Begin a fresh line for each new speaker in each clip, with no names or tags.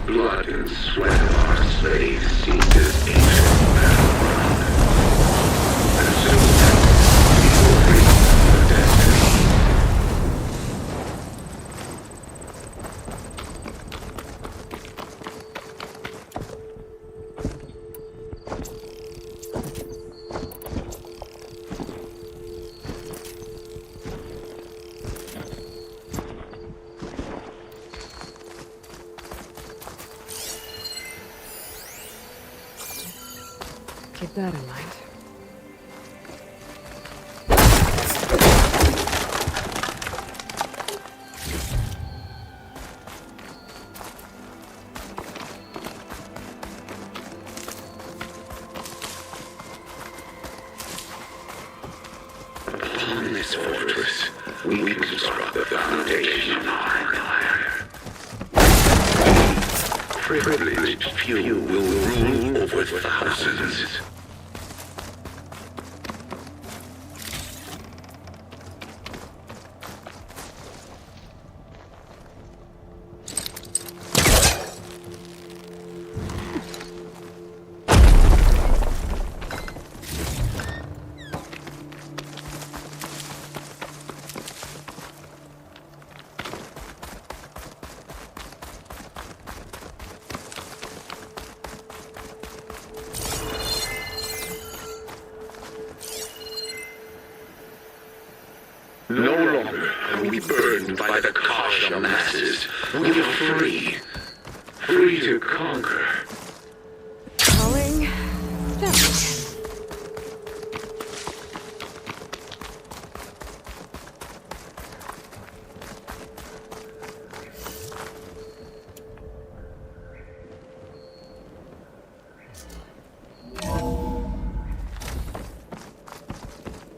blood and sweat of our slaves seek this ancient battleground. And soon we will reach our destiny.
Keep that in mind.
Upon this fortress, we construct the foundation of our empire. Privileged few will rule over thousands. No longer are we burdened by the Kasha masses. We are free. Free to conquer.
Calling down.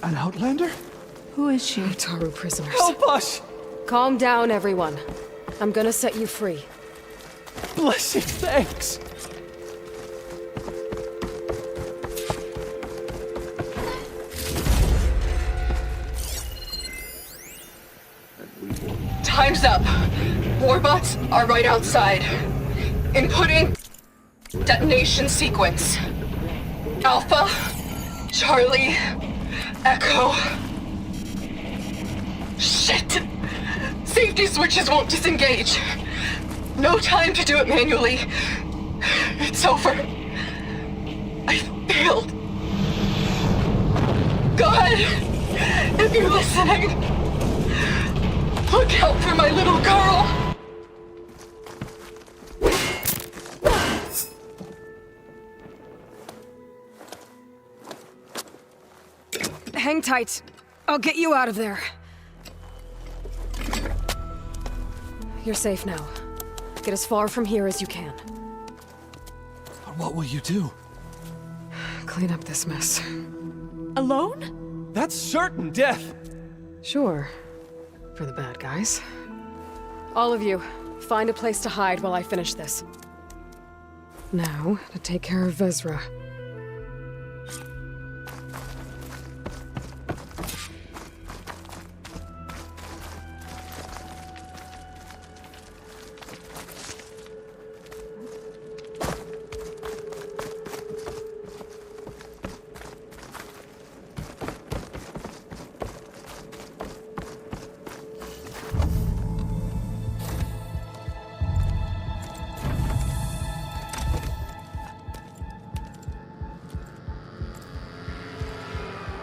An outlander?
Who is she?
Taru prisoners.
Help us!
Calm down, everyone. I'm gonna set you free.
Blessed thanks!
Time's up. Warbots are right outside. Inputting detonation sequence. Alpha, Charlie, Echo. Shit! Safety switches won't disengage. No time to do it manually. It's over. I failed. God, if you're listening, look out for my little girl!
Hang tight. I'll get you out of there. You're safe now. Get as far from here as you can.
But what will you do?
Clean up this mess.
Alone?
That's certain death!
Sure. For the bad guys. All of you, find a place to hide while I finish this. Now, to take care of Vezra.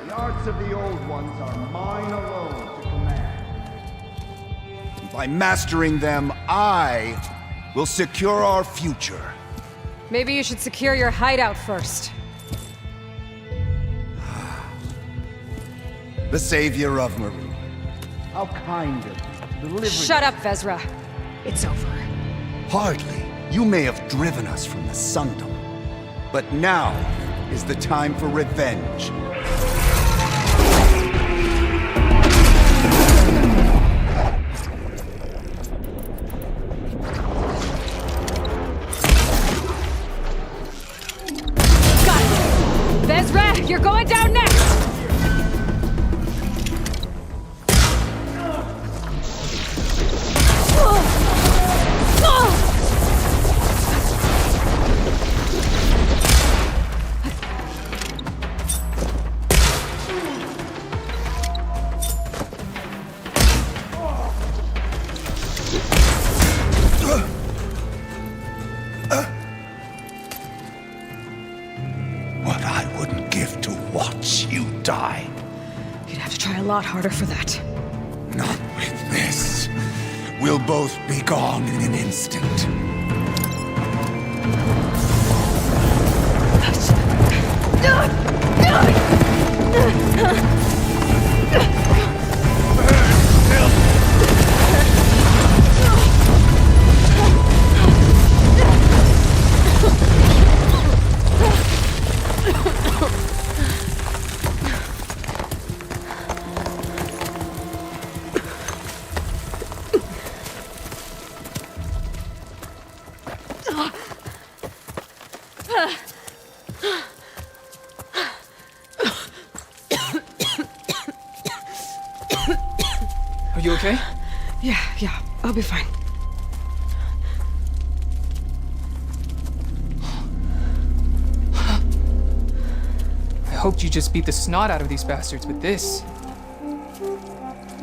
The arts of the old ones are mine alone to command.
By mastering them, I will secure our future.
Maybe you should secure your hideout first.
The savior of Maru.
How kind of you to deliver.
Shut up, Vezra. It's over.
Hardly. You may have driven us from the Sundom. But now is the time for revenge.
Vezra, you're going down next!
What I wouldn't give to watch you die.
You'd have to try a lot harder for that.
Not with this. We'll both be gone in an instant.
Are you okay?
Yeah, I'll be fine.
I hoped you just beat the snot out of these bastards, but this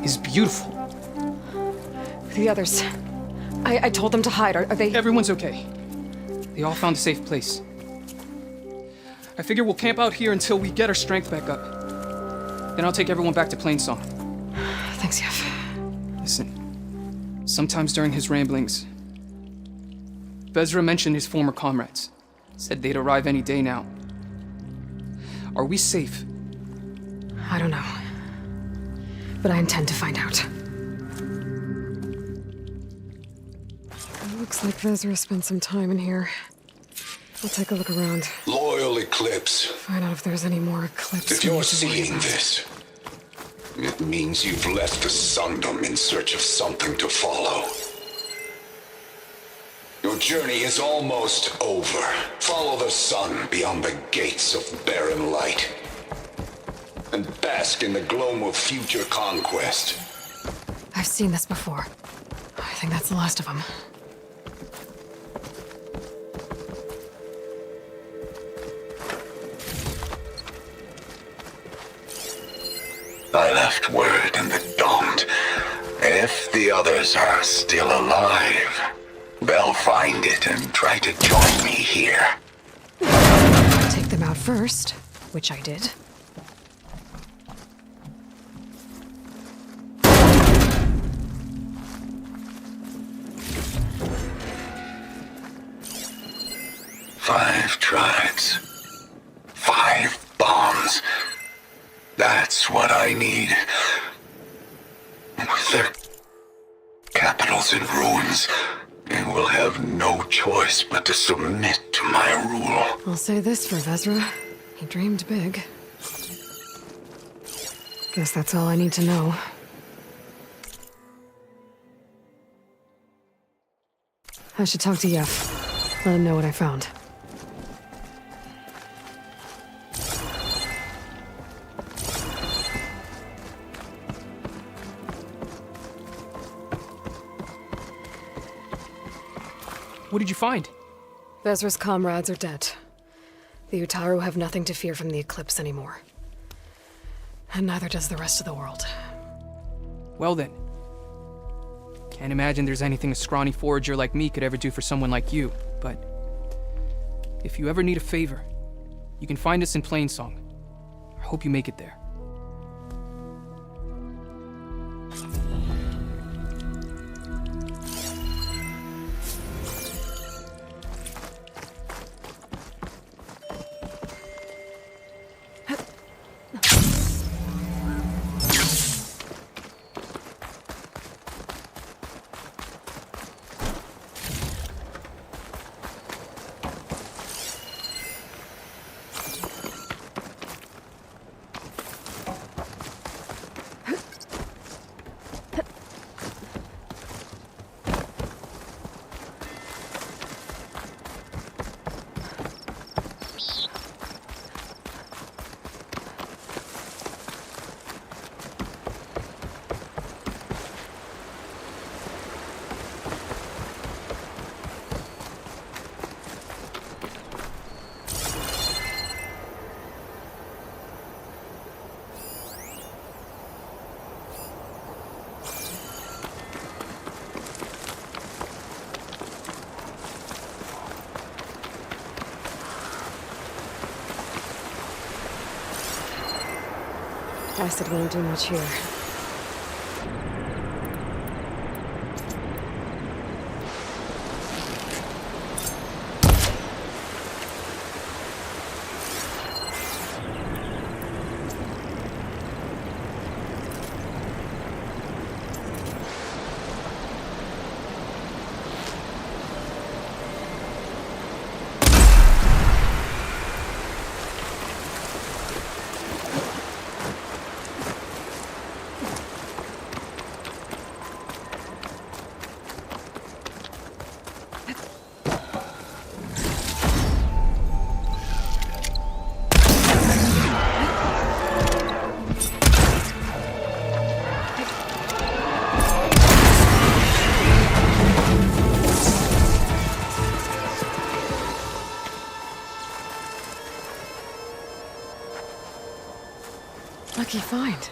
is beautiful.
The others. I told them to hide. Are they...
Everyone's okay. They all found a safe place. I figure we'll camp out here until we get our strength back up. Then I'll take everyone back to Plainsong.
Thanks, Yef.
Listen, sometimes during his ramblings, Vezra mentioned his former comrades. Said they'd arrive any day now. Are we safe?
I don't know. But I intend to find out. Looks like Vezra spent some time in here. I'll take a look around.
Loyal Eclipse,
Find out if there's any more Eclipse.
if
we
you're
need to worry
seeing
about.
this, It means you've left the Sundom in search of something to follow. Your journey is almost over. Follow the sun beyond the gates of barren light. And bask in the glow of future conquest.
I've seen this before. I think that's the last of them.
I left word in the Daunt. If the others are still alive, they'll find it and try to join me here.
Take them out first, which I did.
Five tribes. 5 bombs. That's what I need. With their capitals in ruins, they will have no choice but to submit to my rule.
I'll say this for Vezra. He dreamed big. Guess that's all I need to know. I should talk to Yef. Let him know what I found.
What did you find?
Vezra's comrades are dead. The Utaru have nothing to fear from the Eclipse anymore. And neither does the rest of the world.
Well then. Can't imagine there's anything a scrawny forager like me could ever do for someone like you, but... if you ever need a favor, you can find us in Plainsong. I hope you make it there.
Acid won't do much here. Lucky find.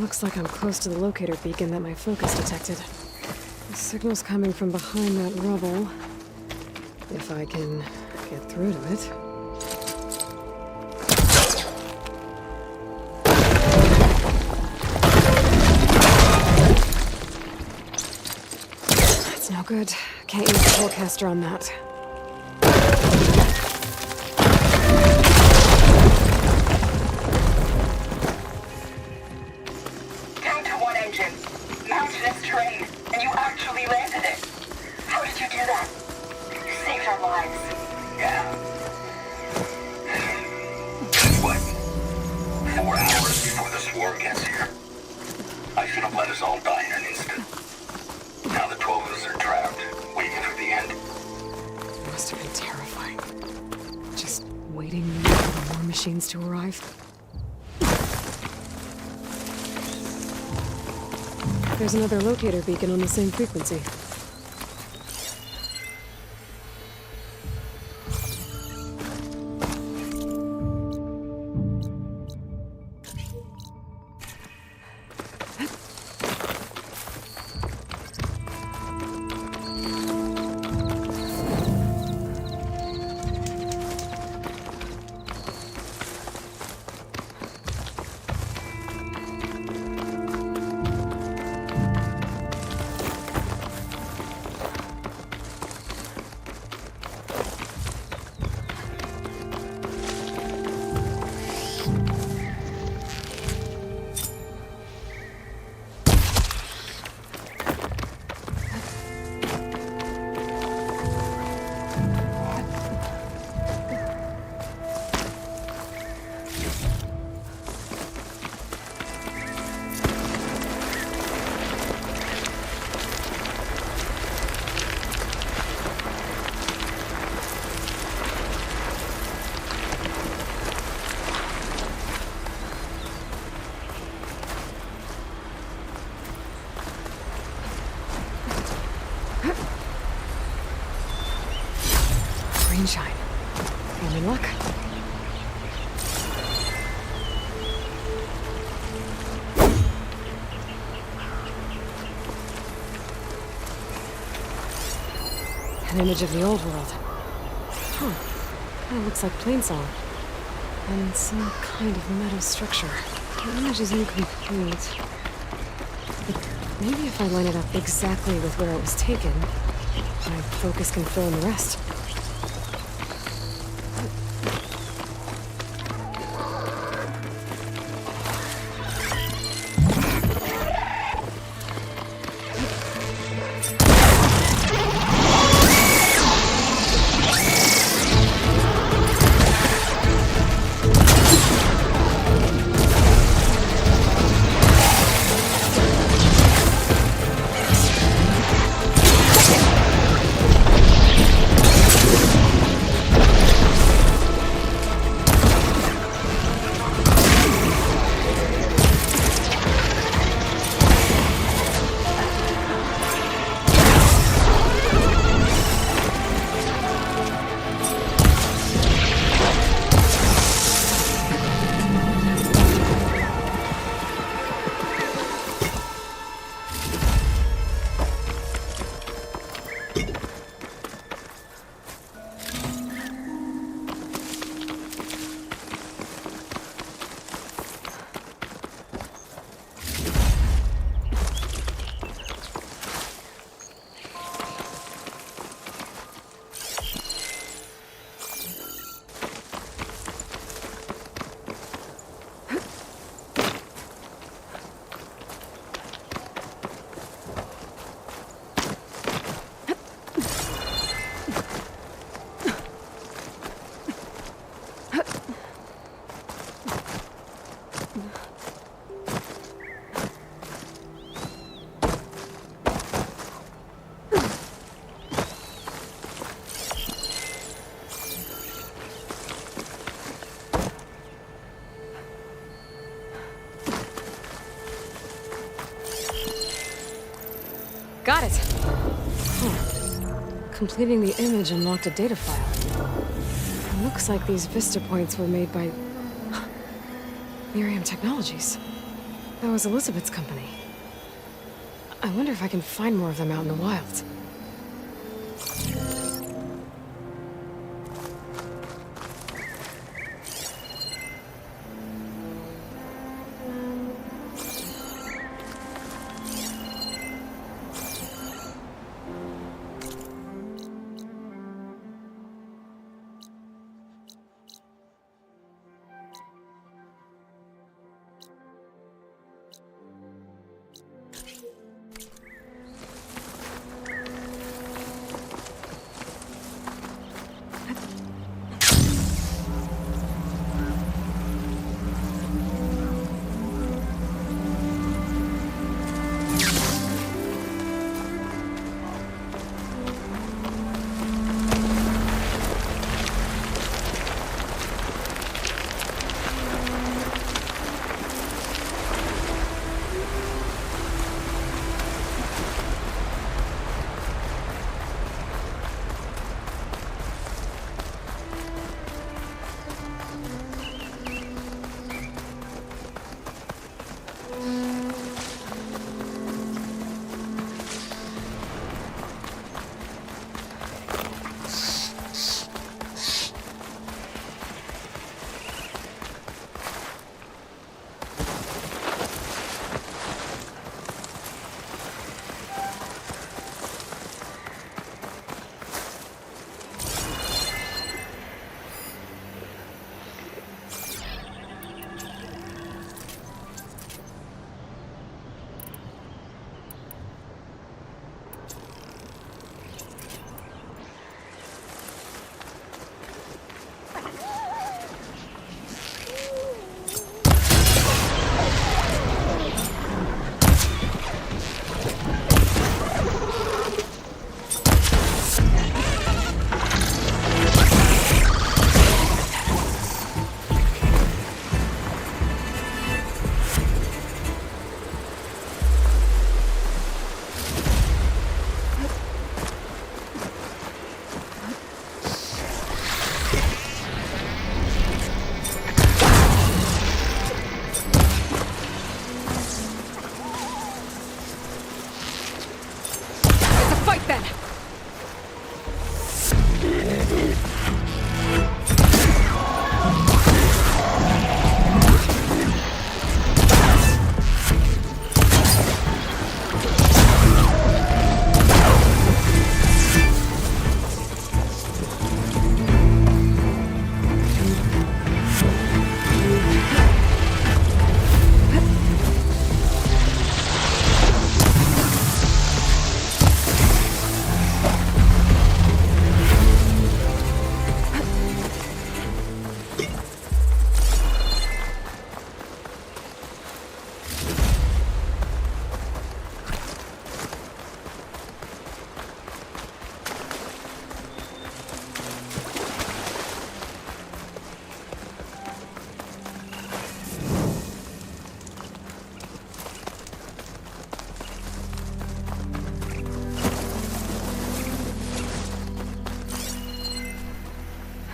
Looks like I'm close to the locator beacon that my focus detected. The signal's coming from behind that rubble. If I can get through to it. That's no good. Can't use the forecaster on that.
Down to one engine. Mountainous terrain, and you actually landed it. How did you do that? You saved our lives.
Yeah. What? 4 hours before the swarm gets here. I should have let us all die in an instant. Now the 12 of us are trapped, waiting for the end.
It must have been terrifying. Just waiting for more machines to arrive. There's another locator beacon on the same frequency. Greenshine. Any luck? An image of the old world. Huh. That looks like plainsong. And some kind of metal structure. The image is incomplete. But maybe if I line it up exactly with where it was taken, my focus can fill in the rest. Got it! Huh. Completing the image unlocked a data file. It looks like these vista points were made by Miriam Technologies. That was Elizabeth's company. I wonder if I can find more of them out in the wild.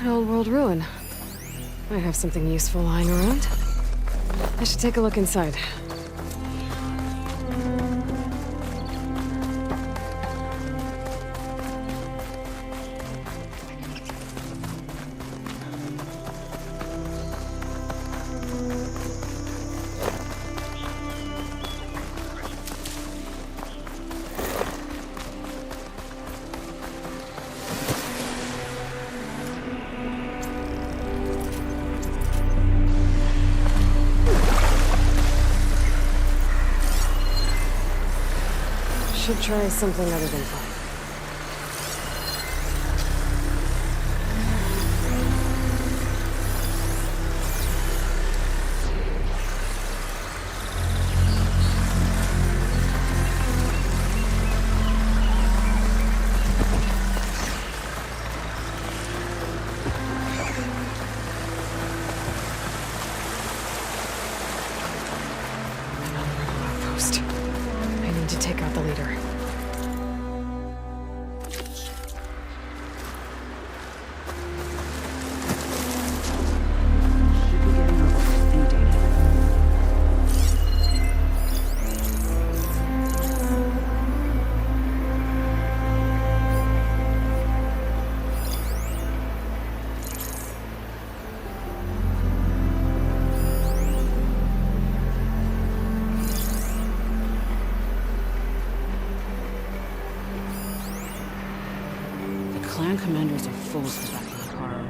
An old world ruin. Might have something useful lying around. I should take a look inside. Should try something other than fire. Another outpost. I need to take out the leader.
fools get back in the car.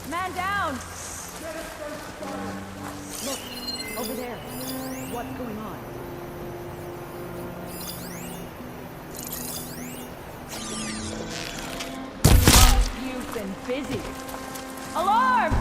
Man down! Look, over there. What's going on? You've been busy. Alarm!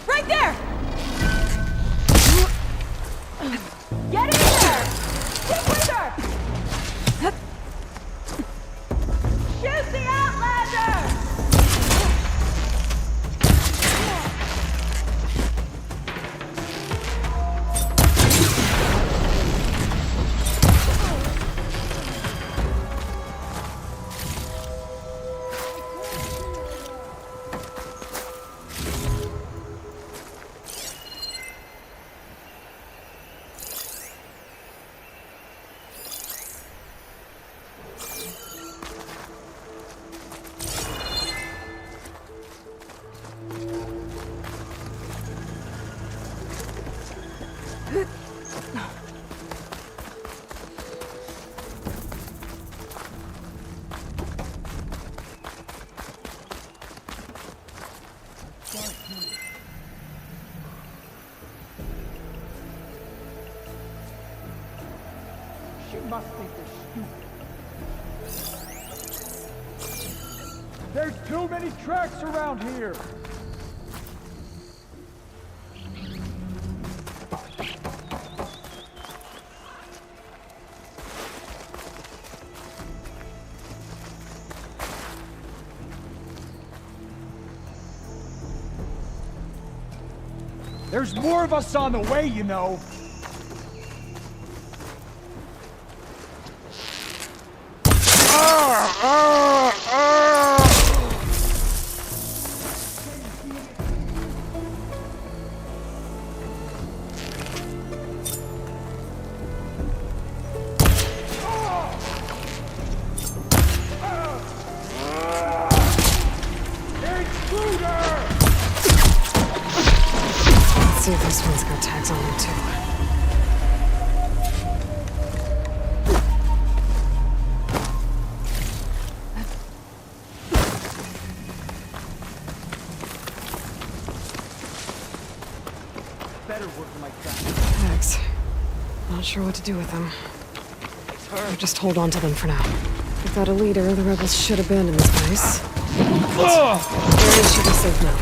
Right there! Get in there! Get with her! Shoot the Outlander!
She must think they're stupid. There's too many tracks around here! There's more of us on the way, you know!
Let's see if this one's got tags on them too.
Better work like that.
Tags. Not sure what to do with them. Or just hold on to them for now. Without a leader, the rebels should abandon this place. Area should be safe now.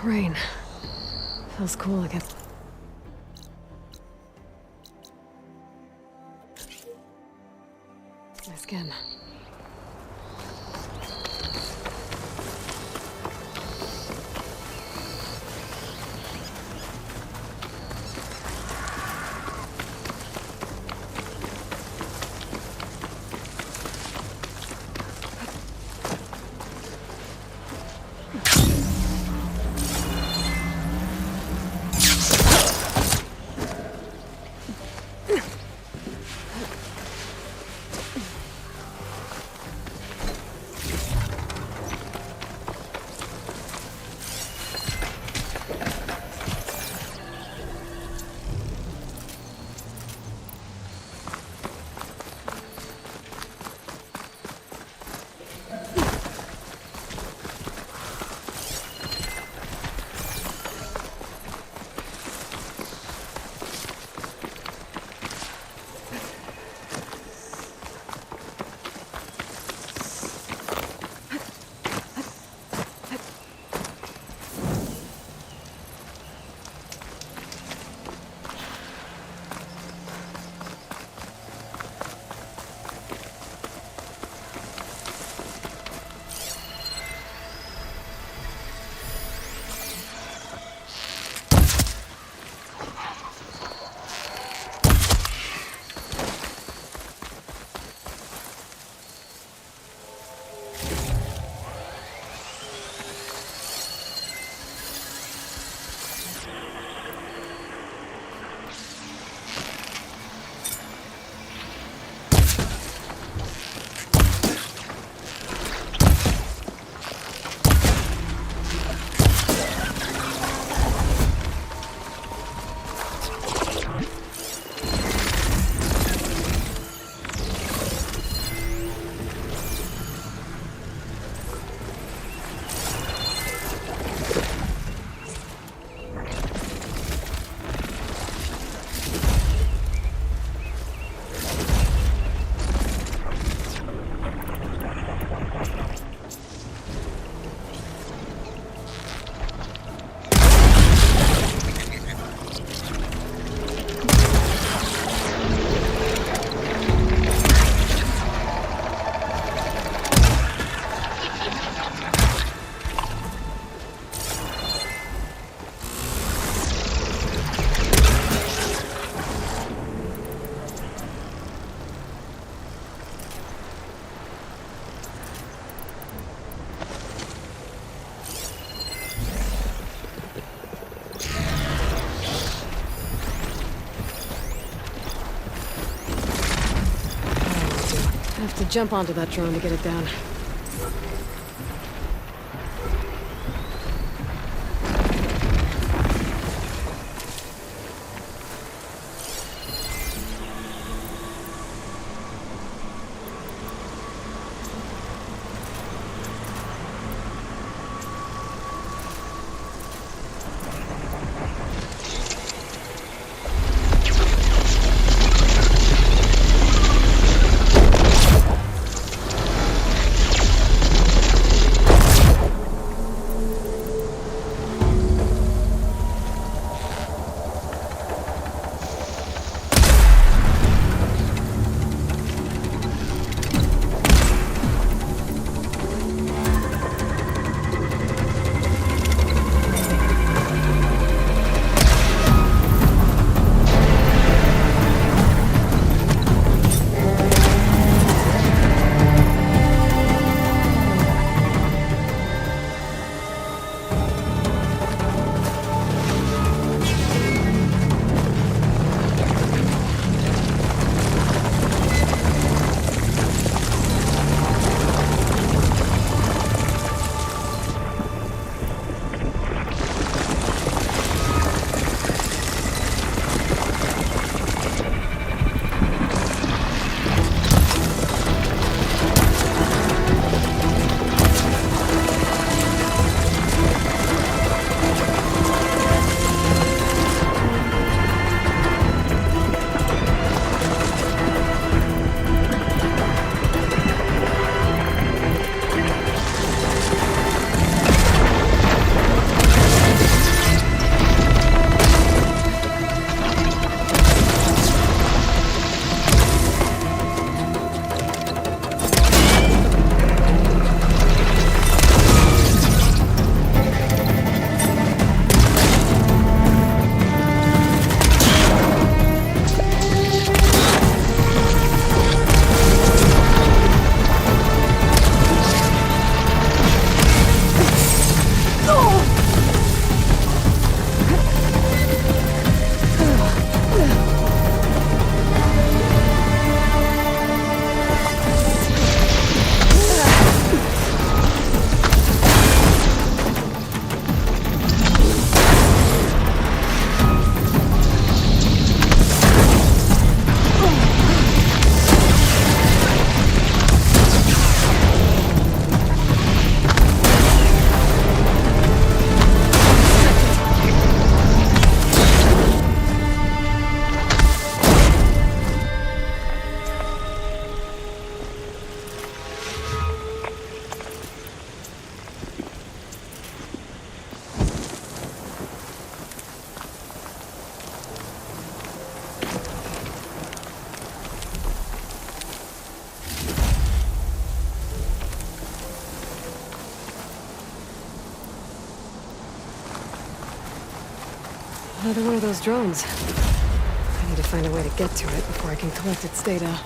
Rain. Feels cool again. My skin. I have to jump onto that drone to get it down. Another one of those drones. I need to find a way to get to it before I can collect its data.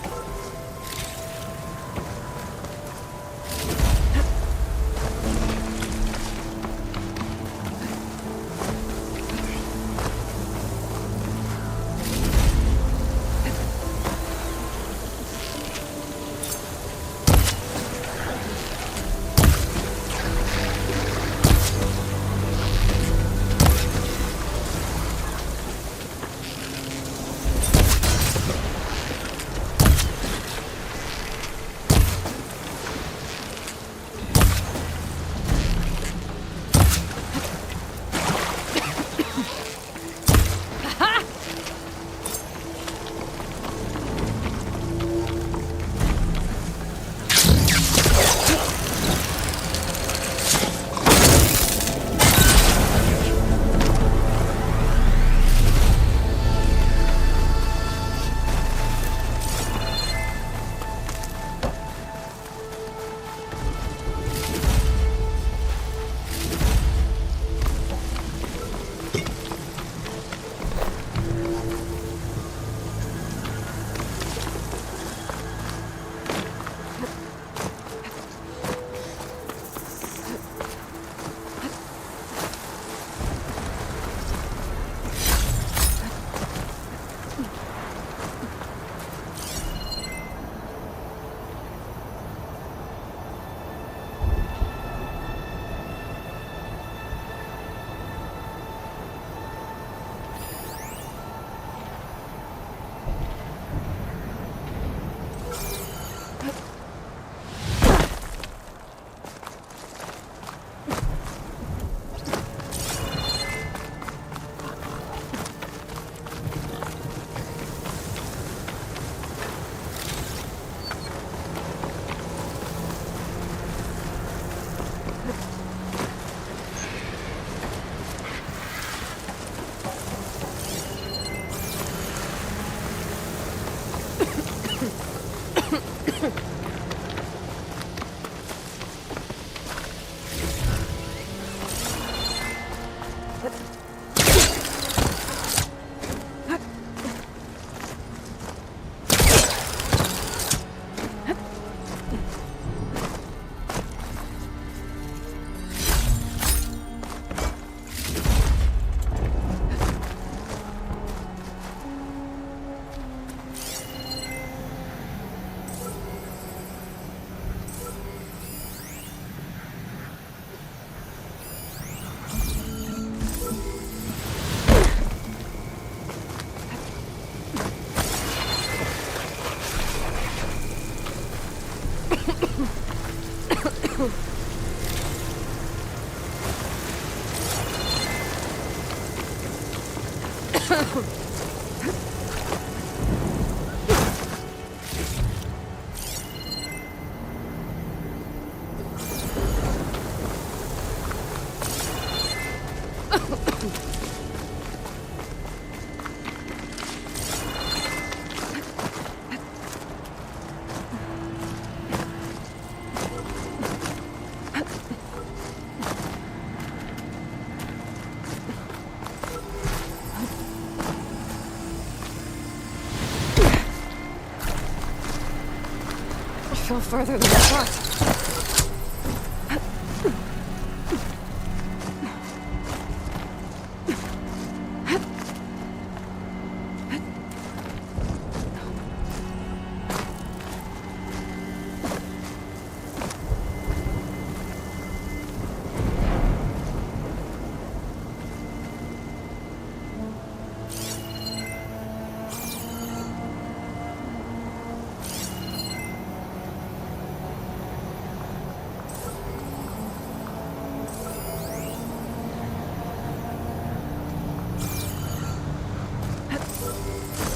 Fell further than I thought.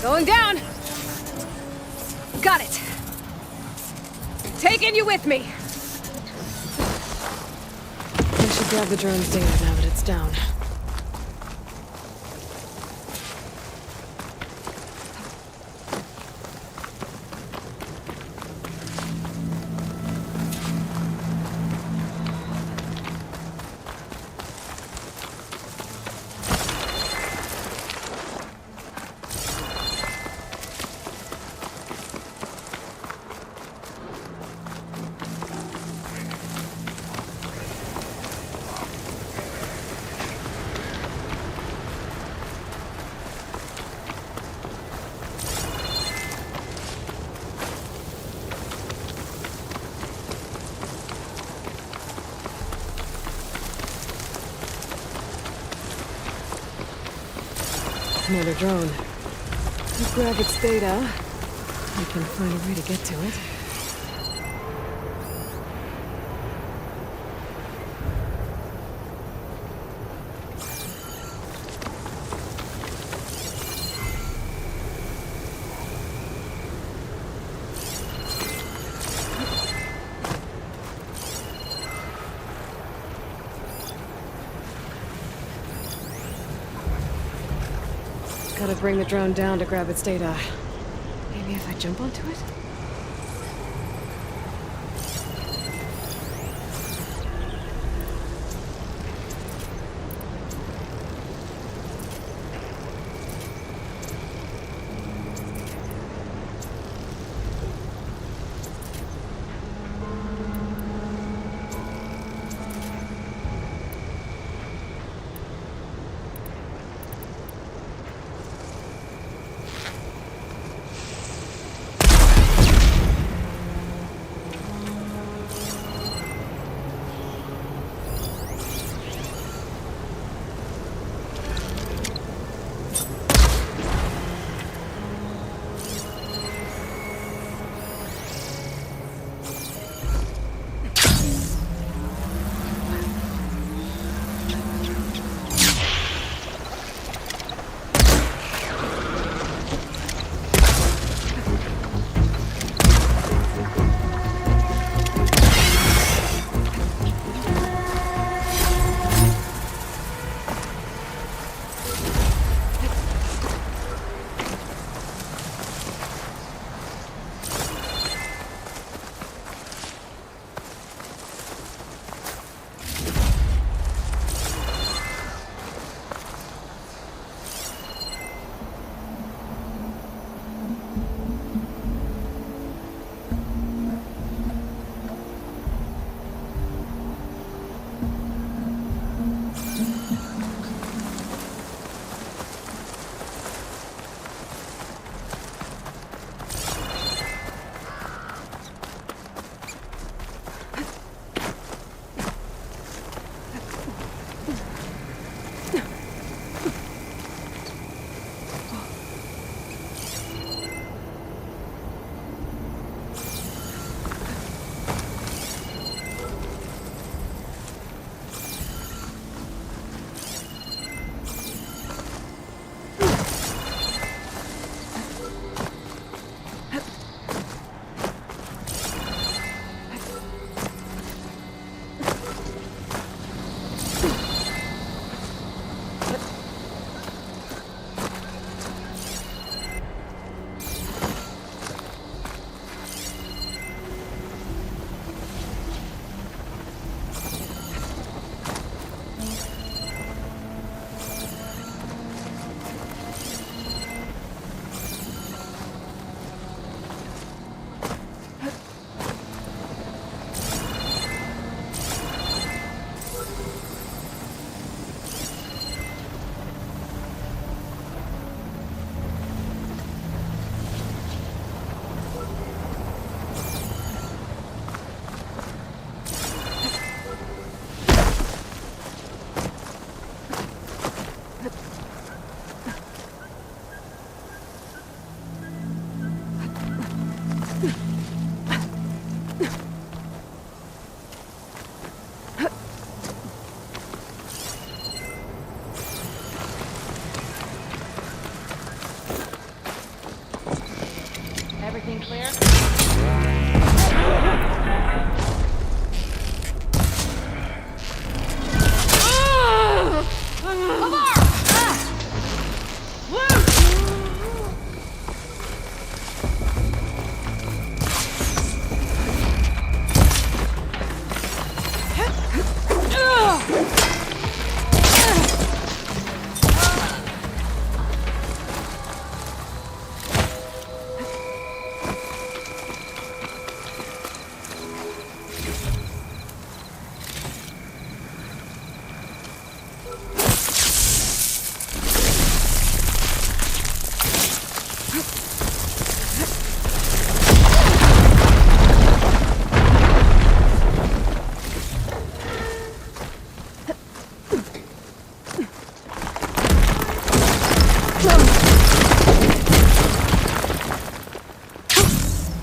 Going down! Got it! Taking you with me! I should grab the drone's data now that it's down. Commander drone. You grab its data, we can find a way to get to it. Gotta bring the drone down to grab its data. Maybe if I jump onto it?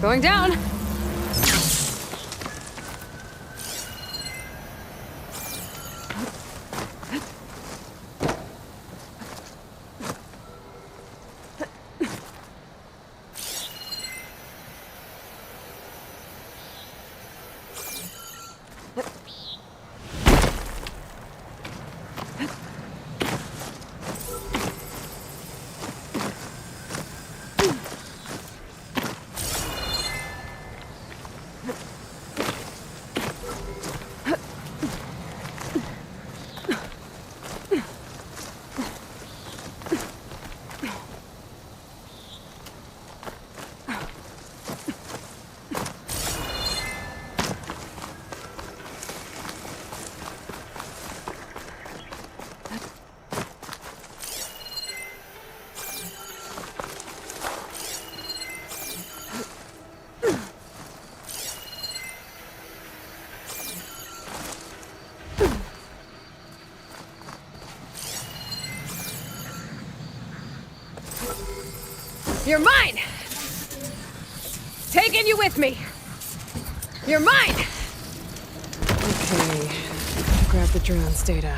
Going down. You're mine! Taking you with me! You're mine! Okay, grab the drone's data.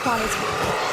Spotted.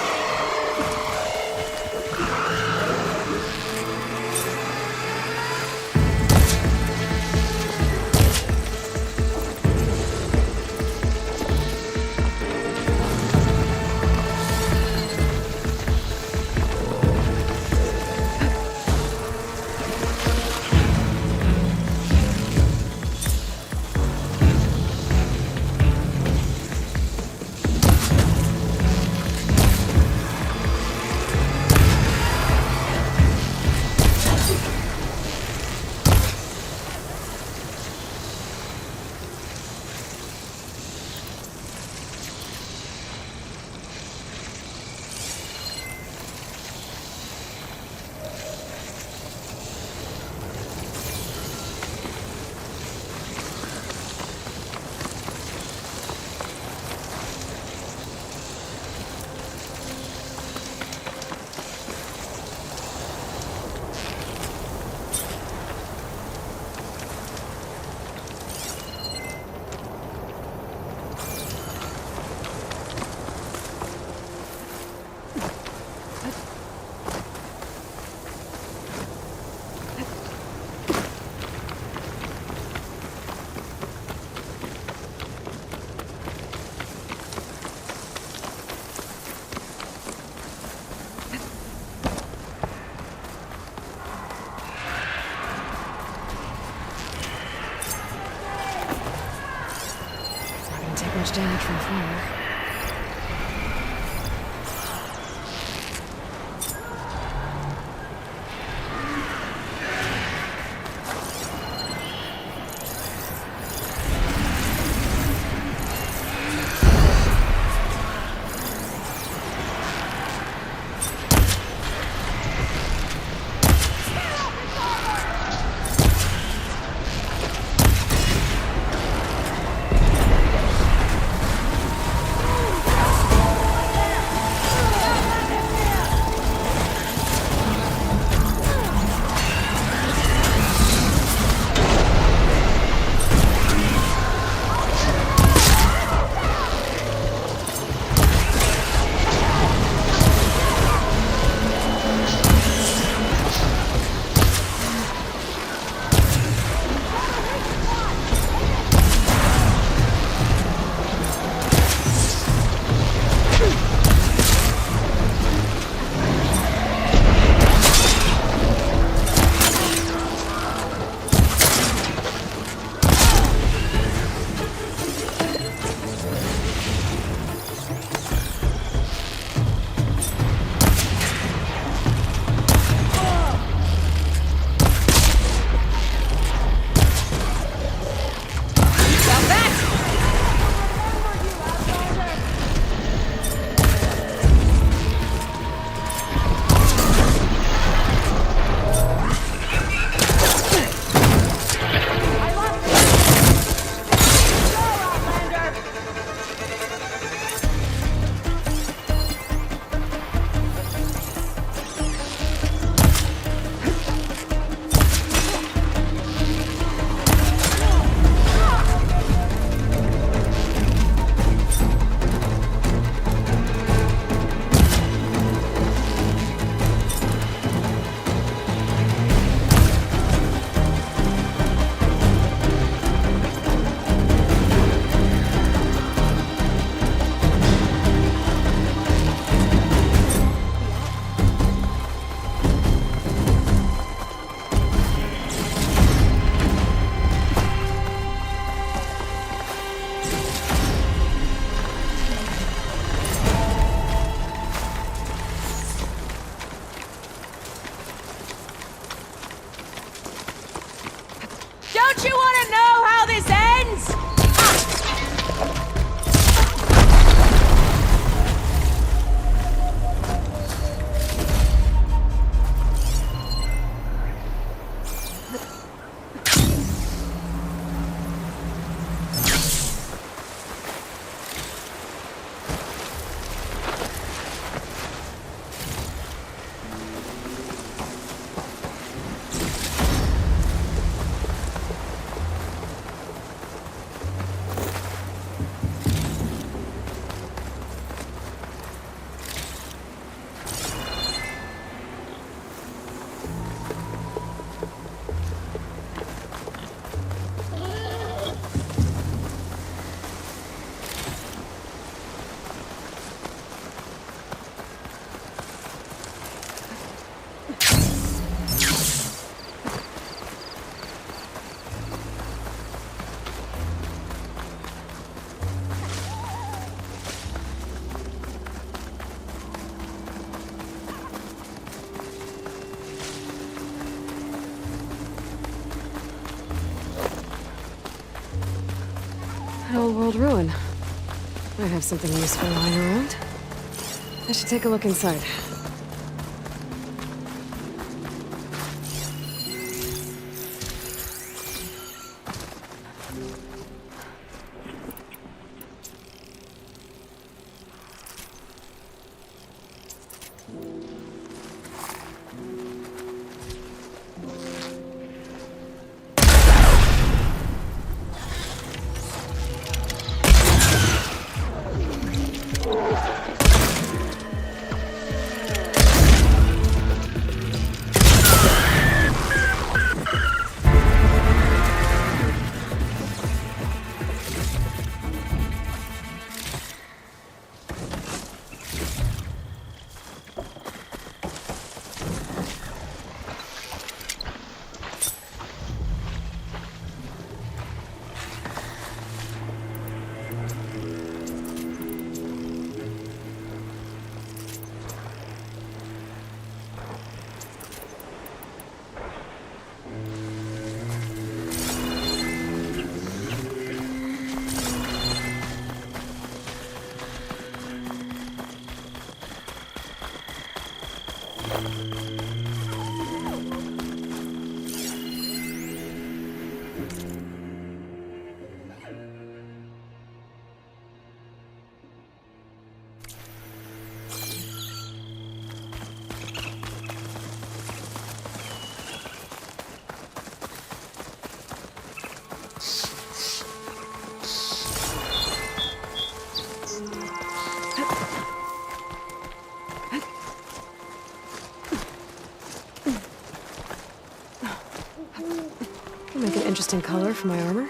much damage from fire.
Don't you want to know how this ends?
An old world ruin. Might have something useful lying around. I should take a look inside. Make an interesting color for my armor.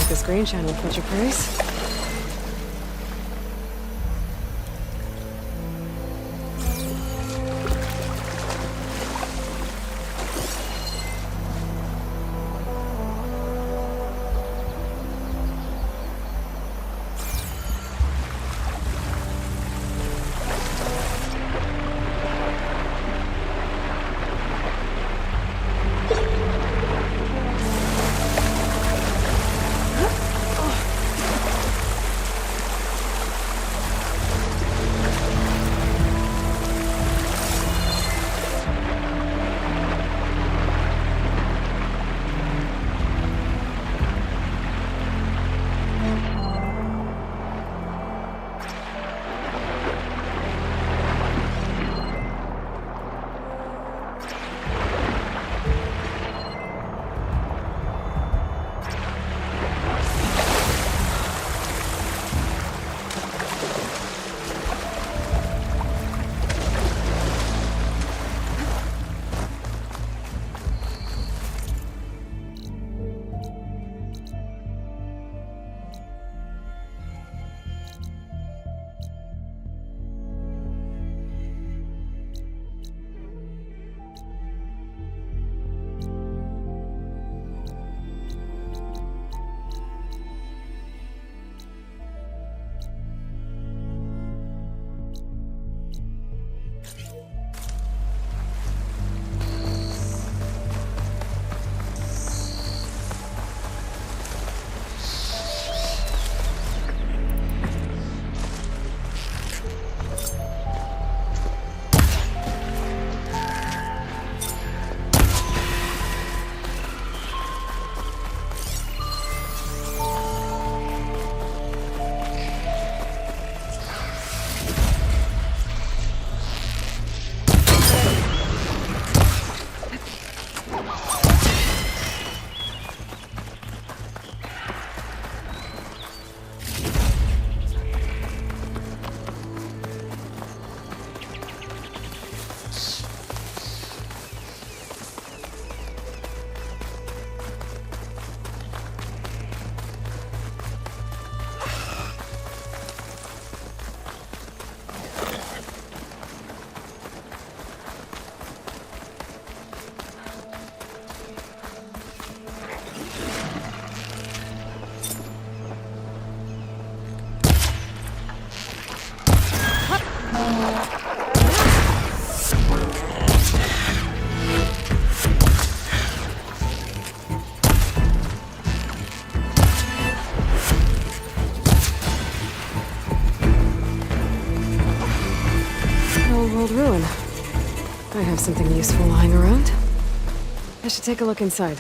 This green shine will put your price. I have something useful lying around. I should take a look inside.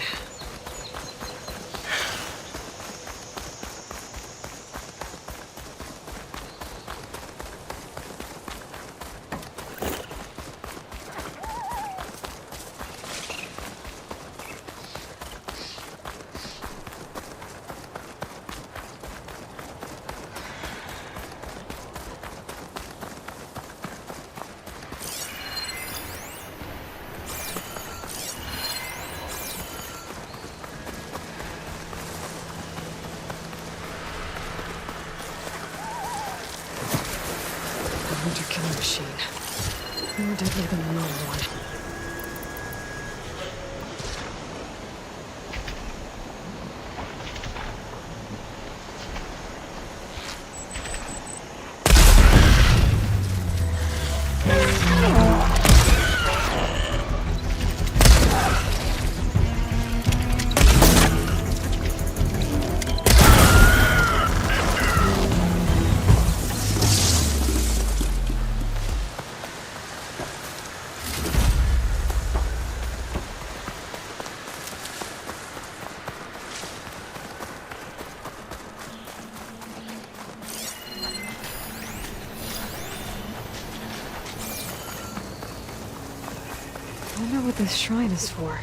Hunter killer machine. More deadly than the normal one. I wonder what this shrine is for.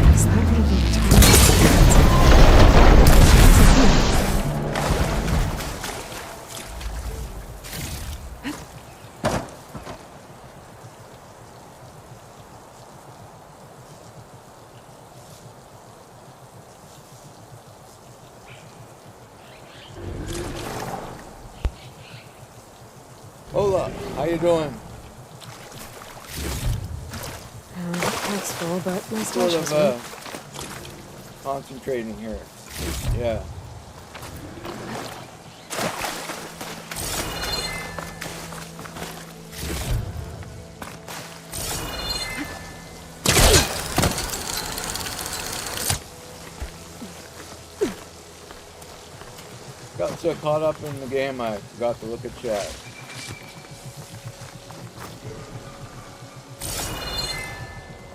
Is that one of the
Hola, how you doing?
That's full, but nice
Sort
dishes,
of concentrating here. Yeah. Got so caught up in the game I forgot to look at chat.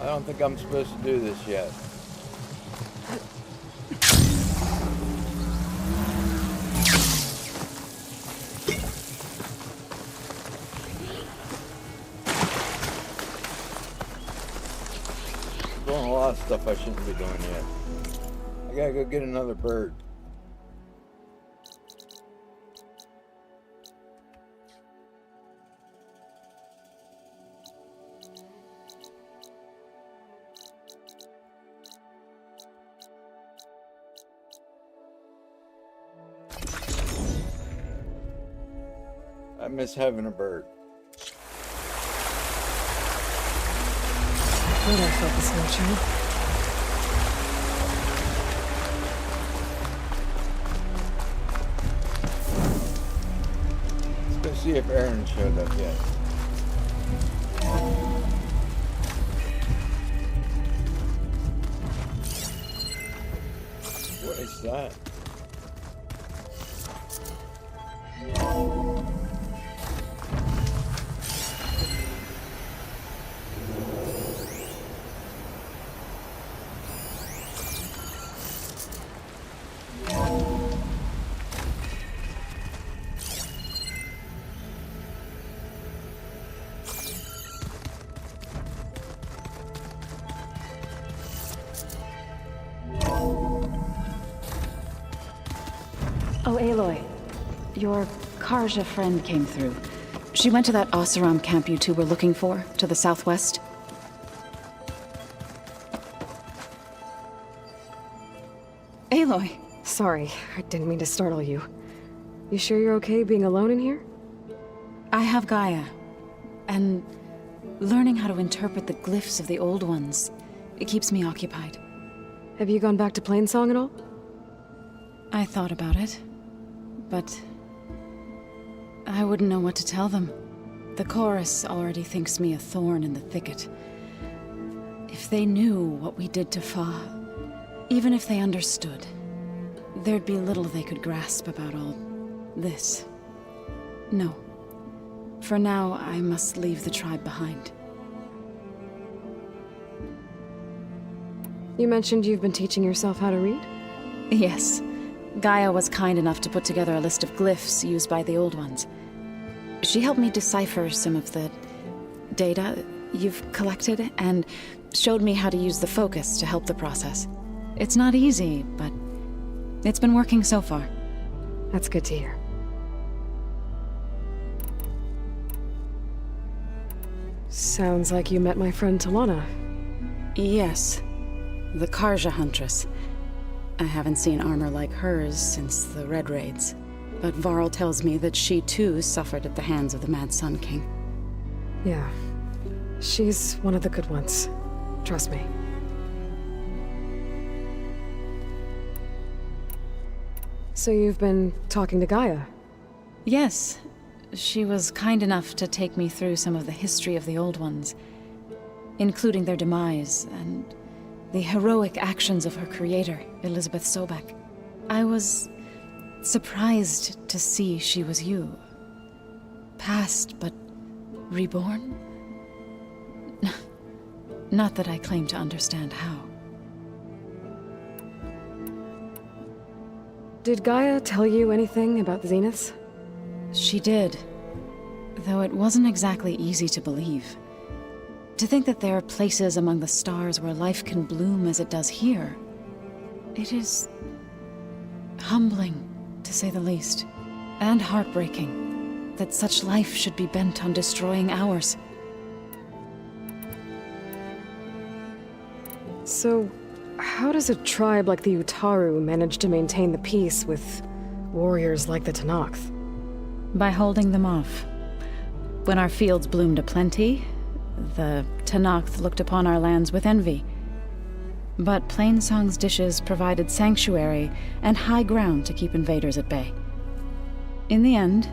I don't think I'm supposed to do this yet. I'm doing a lot of stuff I shouldn't be doing yet. I gotta go get another bird. I miss having a bird.
Good, I focus on child.
Let's go see if Aaron showed up yet. What is that?
Oh, Aloy. Your Karja friend came through. She went to that Oseram camp you two were looking for, to the southwest. Aloy!
Sorry, I didn't mean to startle you. You sure you're okay being alone in here?
I have Gaia, and learning how to interpret the glyphs of the old ones, it keeps me occupied.
Have you gone back to Plainsong at all?
I thought about it, but I wouldn't know what to tell them. The chorus already thinks me a thorn in the thicket. If they knew what we did to Fa, even if they understood, there'd be little they could grasp about all this. No. For now, I must leave the tribe behind.
You mentioned you've been teaching yourself how to read?
Yes. Gaia was kind enough to put together a list of glyphs used by the Old Ones. She helped me decipher some of the data you've collected, and showed me how to use the focus to help the process. It's not easy, but it's been working so far.
That's good to hear. Sounds like you met my friend Talana.
Yes. The Karja Huntress. I haven't seen armor like hers since the Red Raids, but Varl tells me that she too suffered at the hands of the Mad Sun King.
Yeah. She's one of the good ones. Trust me. So you've been talking to Gaia?
Yes. She was kind enough to take me through some of the history of the Old Ones, including their demise and the heroic actions of her creator, Elizabeth Sobek. I was surprised to see she was you. Past, but reborn? Not that I claim to understand how.
Did Gaia tell you anything about the Zeniths?
She did, though it wasn't exactly easy to believe. To think that there are places among the stars where life can bloom as it does here, it is humbling, to say the least, and heartbreaking that such life should be bent on destroying ours.
So, how does a tribe like the Utaru manage to maintain the peace with warriors like the Tenakth?
By holding them off. When our fields bloomed aplenty, the Tenakth looked upon our lands with envy. But Plainsong's dishes provided sanctuary and high ground to keep invaders at bay. In the end,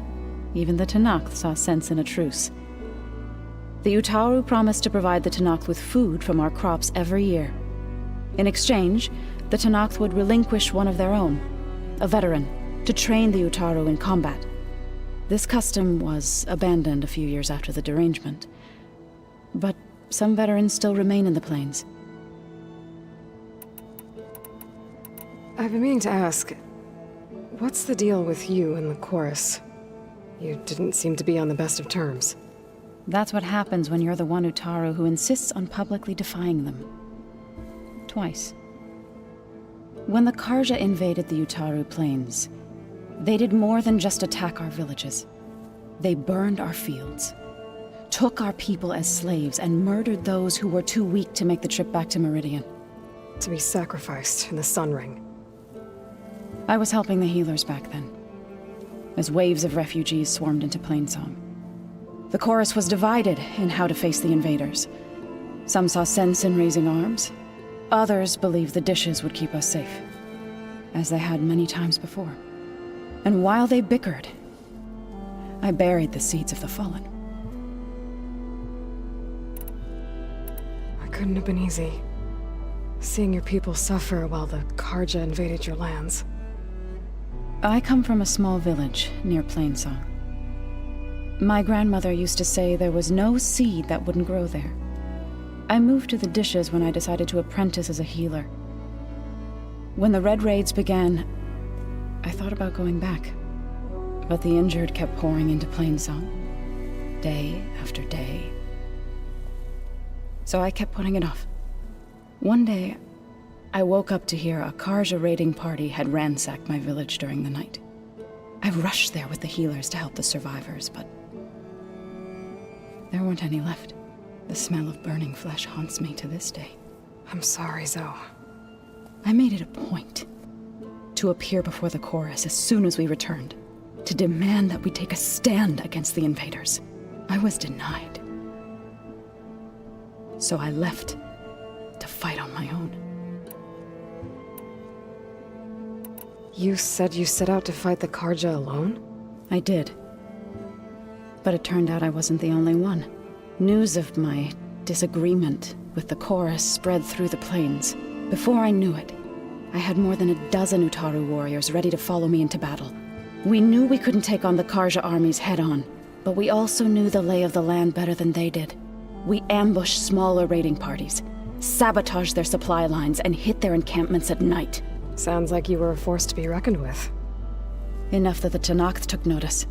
even the Tenakth saw sense in a truce. The Utaru promised to provide the Tenakth with food from our crops every year. In exchange, the Tenakth would relinquish one of their own, a veteran, to train the Utaru in combat. This custom was abandoned a few years after the derangement, but some veterans still remain in the plains.
I've been meaning to ask, what's the deal with you and the chorus? You didn't seem to be on the best of terms.
That's what happens when you're the one Utaru who insists on publicly defying them. Twice. When the Karja invaded the Utaru plains, they did more than just attack our villages. They burned our fields, took our people as slaves, and murdered those who were too weak to make the trip back to Meridian.
To be sacrificed in the Sun Ring.
I was helping the healers back then, as waves of refugees swarmed into Plainsong. The chorus was divided in how to face the invaders. Some saw sense in raising arms. Others believed the dishes would keep us safe, as they had many times before. And while they bickered, I buried the seeds of the fallen.
It couldn't have been easy. Seeing your people suffer while the Karja invaded your lands.
I come from a small village near Plainsong. My grandmother used to say there was no seed that wouldn't grow there. I moved to the dishes when I decided to apprentice as a healer. When the Red Raids began, I thought about going back. But the injured kept pouring into Plainsong, day after day. So I kept putting it off. One day, I woke up to hear a Karja raiding party had ransacked my village during the night. I rushed there with the healers to help the survivors, but there weren't any left. The smell of burning flesh haunts me to this day.
I'm sorry, Zoe.
I made it a point to appear before the chorus as soon as we returned. to demand that we take a stand against the invaders. I was denied. So I left to fight on my own.
You said you set out to fight the Karja alone?
I did. But it turned out I wasn't the only one. News of my disagreement with the chorus spread through the plains. Before I knew it, I had more than a dozen Utaru warriors ready to follow me into battle. We knew we couldn't take on the Karja armies head-on, but we also knew the lay of the land better than they did. We ambushed smaller raiding parties, sabotaged their supply lines, and hit their encampments at night.
Sounds like you were a force to be reckoned with.
Enough that the Tenakth took notice.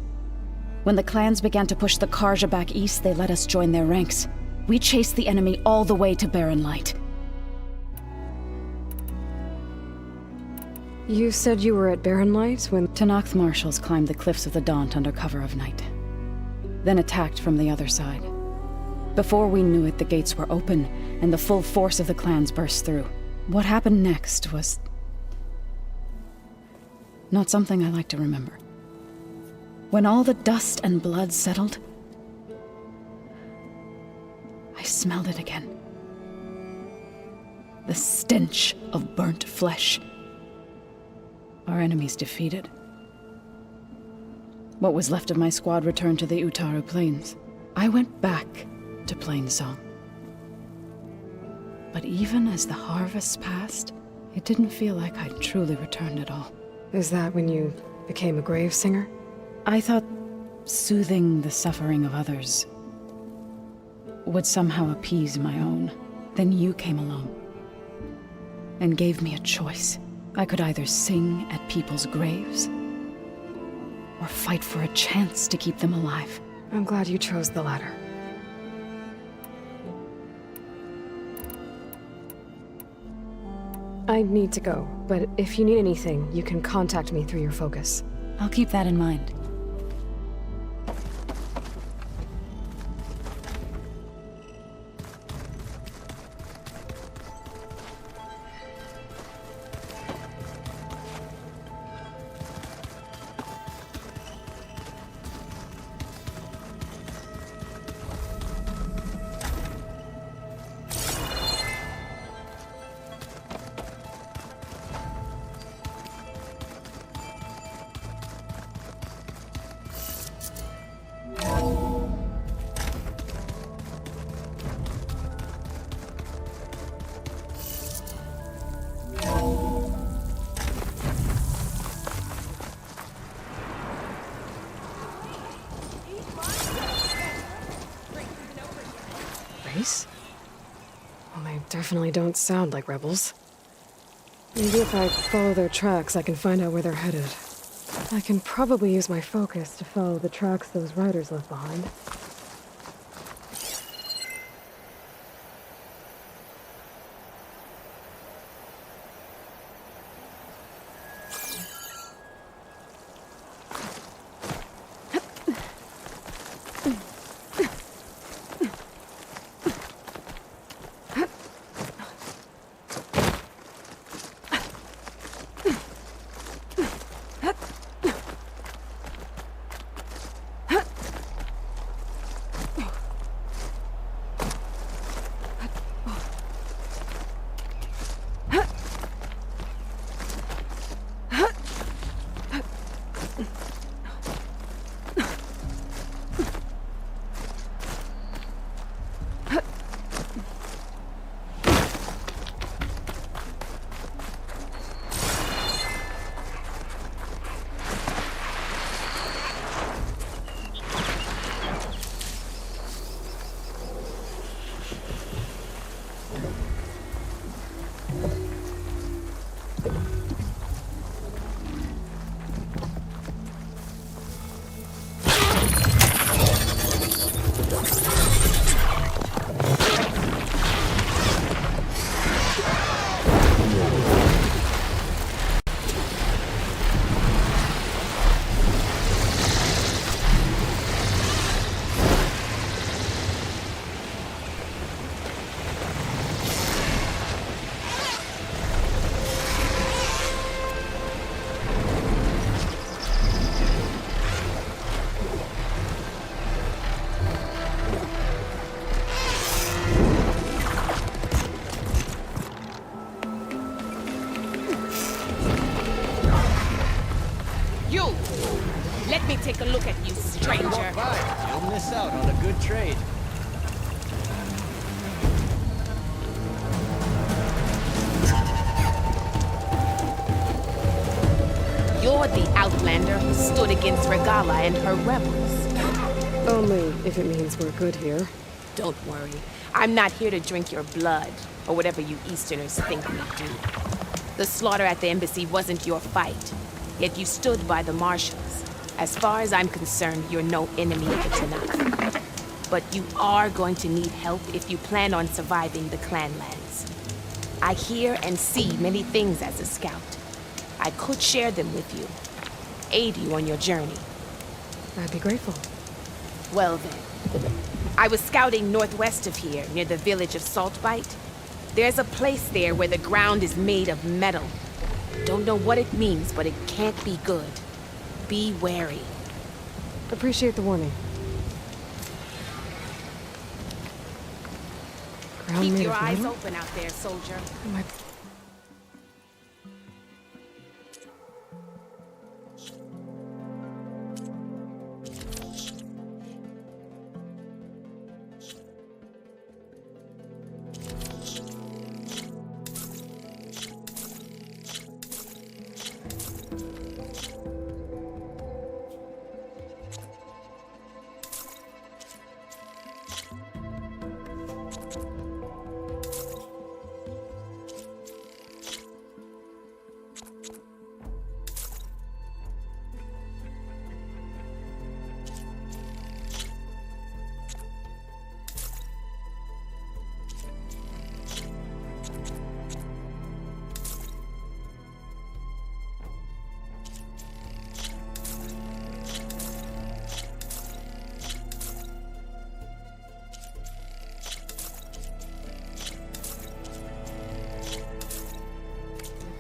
When the clans began to push the Karja back east, they let us join their ranks. We chased the enemy all the way to Barren Light.
You said you were at Barren Light when...
Tenakth marshals climbed the cliffs of the Daunt under cover of night, then attacked from the other side. Before we knew it, the gates were open, and the full force of the clans burst through. What happened next was... not something I like to remember. When all the dust and blood settled, I smelled it again. The stench of burnt flesh. Our enemies defeated. What was left of my squad returned to the Utaru Plains. I went back to Plainsong. But even as the harvest passed, it didn't feel like I'd truly returned at all.
Is that when you became a grave singer?
I thought soothing the suffering of others would somehow appease my own. Then you came along and gave me a choice. I could either sing at people's graves or fight for a chance to keep them alive.
I'm glad you chose the latter. I need to go, but if you need anything, you can contact me through your focus.
I'll keep that in mind.
Well, they definitely don't sound like rebels. Maybe if I follow their tracks, I can find out where they're headed. I can probably use my focus to follow the tracks those riders left behind.
take a look at you, stranger.
You'll miss out on a good trade.
You're the outlander who stood against Regala and her rebels.
Only if it means we're good here.
Don't worry. I'm not here to drink your blood, or whatever you Easterners think we do. The slaughter at the embassy wasn't your fight, yet you stood by the marshals. As far as I'm concerned, you're no enemy of the Tanakh. But you are going to need help if you plan on surviving the clanlands. I hear and see many things as a scout. I could share them with you, aid you on your journey.
I'd be grateful.
Well then, I was scouting northwest of here, near the village of Saltbite. There's a place there where the ground is made of metal. Don't know what it means, but it can't be good. Be wary.
Appreciate the warning. Ground
Keep
made
your
of
eyes
metal?
open out there, soldier.
My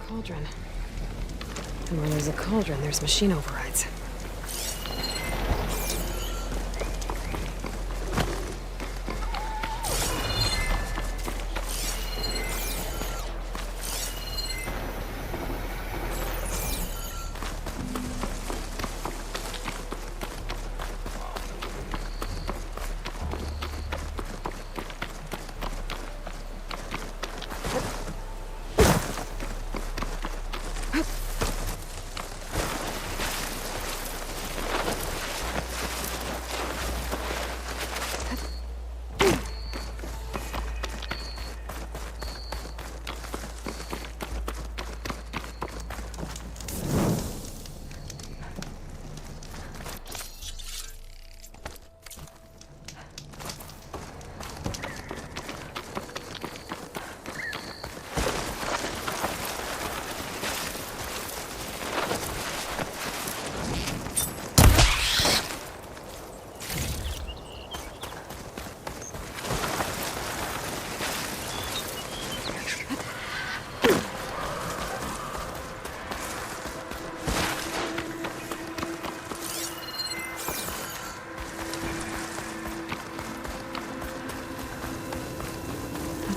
cauldron. And where there's a cauldron, there's machine overrides.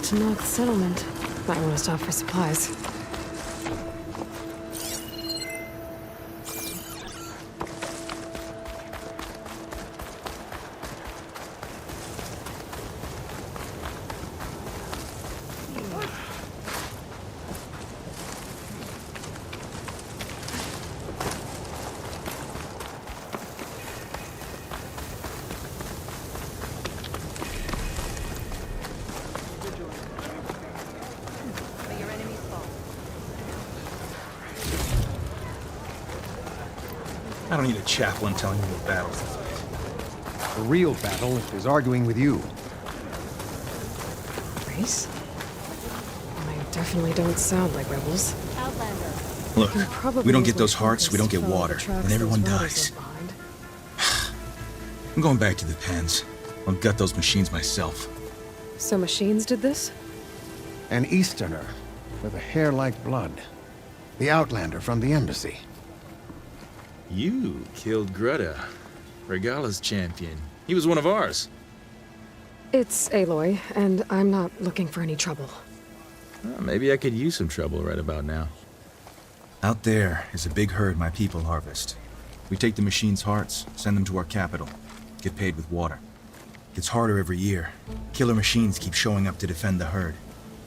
Tanakh settlement. Might want to stop for supplies.
I don't need a chaplain telling me what battles to fight.
The real battle is arguing with you.
Race? I definitely don't sound like rebels.
Outlander.
Look,
Can probably
we don't
use
get those
my
hearts, we don't get
focus to follow
water,
the tracks
and everyone
those rebels
dies.
left behind.
I'm going back to the pens. I'll gut those machines myself.
So machines did this?
An Easterner with a hair like blood. The Outlander from the embassy.
You killed Greta, Regala's champion. He was one of ours.
It's Aloy, and I'm not looking for any trouble.
Well, maybe I could use some trouble right about now.
Out there is a big herd my people harvest.
We take the machine's hearts, send them to our capital, get paid with water. Gets harder every year. Killer machines keep showing up to defend the herd.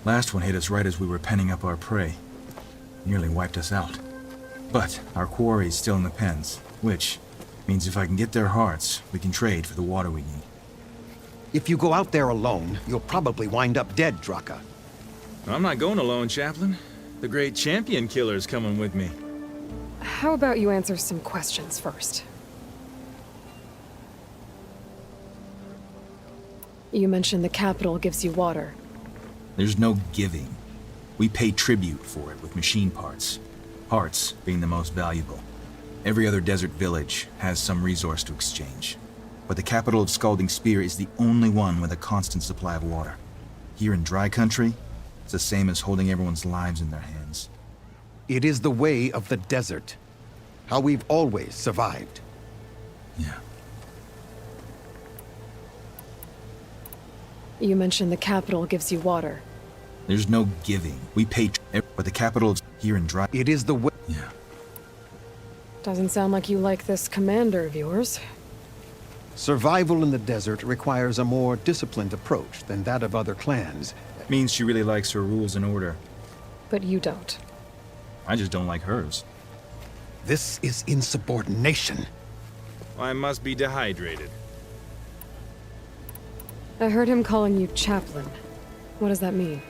Last one hit us right as we were penning up our prey. Nearly wiped us out. But our quarry is still in the pens, which means if I can get their hearts, we can trade for the water we need.
If you go out there alone, you'll probably wind up dead, Draka.
I'm not going alone, Chaplain. The great champion killer's coming with me.
How about you answer some questions first? You mentioned the capital gives you water.
There's no giving. We pay tribute for it with machine parts. Parts being the most valuable. Every other desert village has some resource to exchange. But the capital of Scalding Spear is the only one with a constant supply of water. Here in dry country, it's the same as holding everyone's lives in their hands.
It is the way of the desert. How we've always survived.
Yeah.
You mentioned the capital gives you water.
There's no giving. We pay but the capital of here in dry...
It is the way...
Yeah.
Doesn't sound like you like this commander of yours.
Survival in the desert requires a more disciplined approach than that of other clans.
Means she really likes her rules and order.
But you don't.
I just don't like hers.
This is insubordination.
I must be dehydrated.
I heard him calling you Chaplain. What does that mean?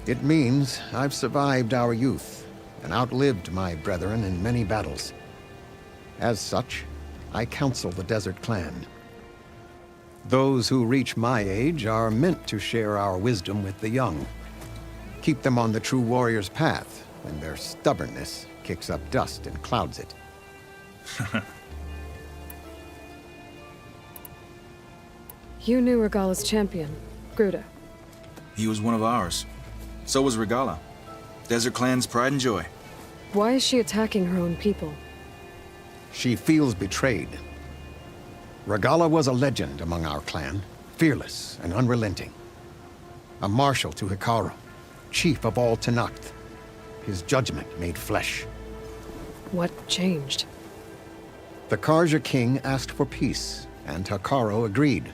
It means I've survived our youth and outlived my brethren in many battles. As such, I counsel the Desert Clan. Those who reach my age are meant to share our wisdom with the young. Keep them on the true warrior's path when their stubbornness kicks up dust and clouds it.
You knew Regala's champion, Gruda.
He was one of ours. So was Regala. Desert Clan's pride and joy.
Why is she attacking her own people?
She feels betrayed. Regala was a legend among our clan, fearless and unrelenting. A marshal to Hikaru, chief of all Tenakth. His judgment made flesh.
What changed?
The Karja king asked for peace, and Hikaru agreed.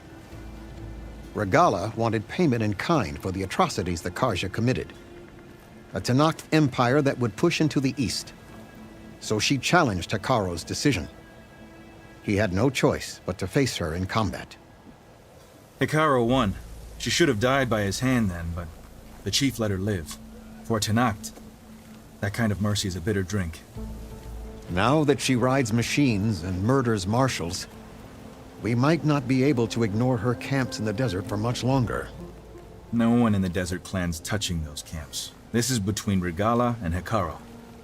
Regala wanted payment in kind for the atrocities the Karja committed. A Tenakth empire that would push into the east. So she challenged Hikaru's decision. He had no choice but to face her in combat.
Hikaru won. She should have died by his hand then, but the chief let her live. For Tenakth, that kind of mercy is a bitter drink.
Now that she rides machines and murders marshals, we might not be able to ignore her camps in the desert for much longer.
No one in the Desert Clan's touching those camps. This is between Regala and Hikaru.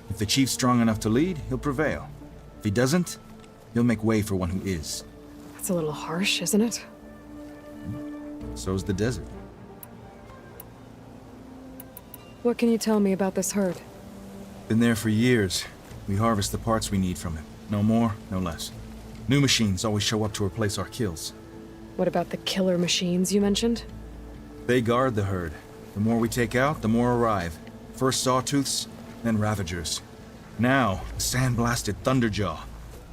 If the chief's strong enough to lead, he'll prevail. If he doesn't, he'll make way for one who is.
That's a little harsh, isn't it?
So's the desert.
What can you tell me about this herd?
Been there for years. We harvest the parts we need from it. No more, no less. New machines always show up to replace our kills.
What about the killer machines you mentioned?
They guard the herd. The more we take out, the more arrive. First sawtooths, then ravagers. Now, the sand-blasted Thunderjaw.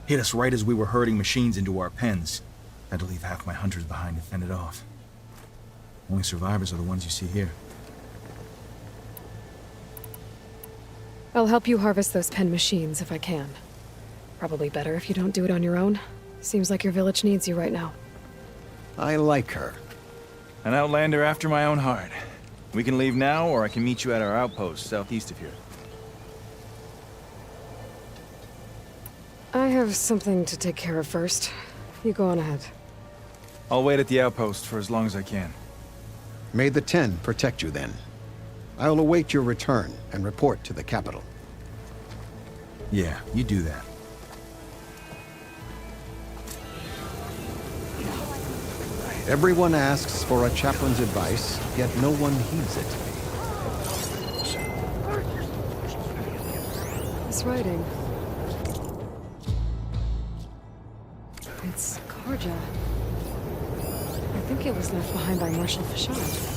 Hit us right as we were herding machines into our pens. Had to leave half my hunters behind to fend it off. Only survivors are the ones you see here.
I'll help you harvest those pen machines if I can. Probably better if you don't do it on your own. Seems like your village needs you right now.
I like her.
An outlander after my own heart. We can leave now, or I can meet you at our outpost southeast of here.
I have something to take care of first. You go on ahead.
I'll wait at the outpost for as long as I can.
May the Ten protect you then. I'll await your return and report to the capital.
Yeah, you do that.
Everyone asks for a chaplain's advice, yet no one heeds it.
This writing. It's Karja. I think it was left behind by Marshal Fashad.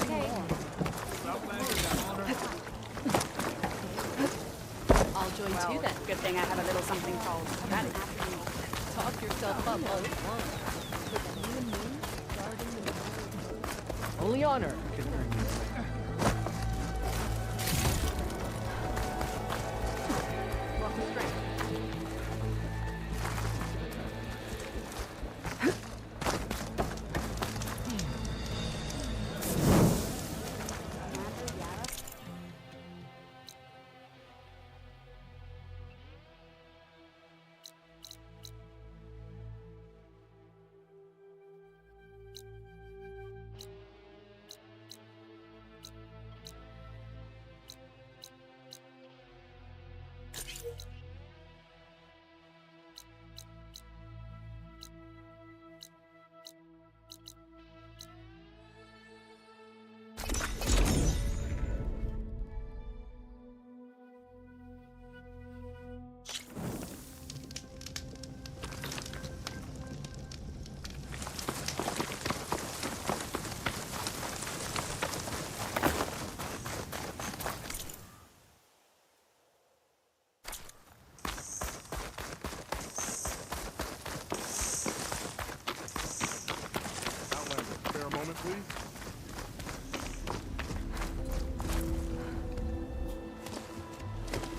Okay. I'll join too then. Good thing I have a little something called that. Talk yourself up all at once.
Only honor.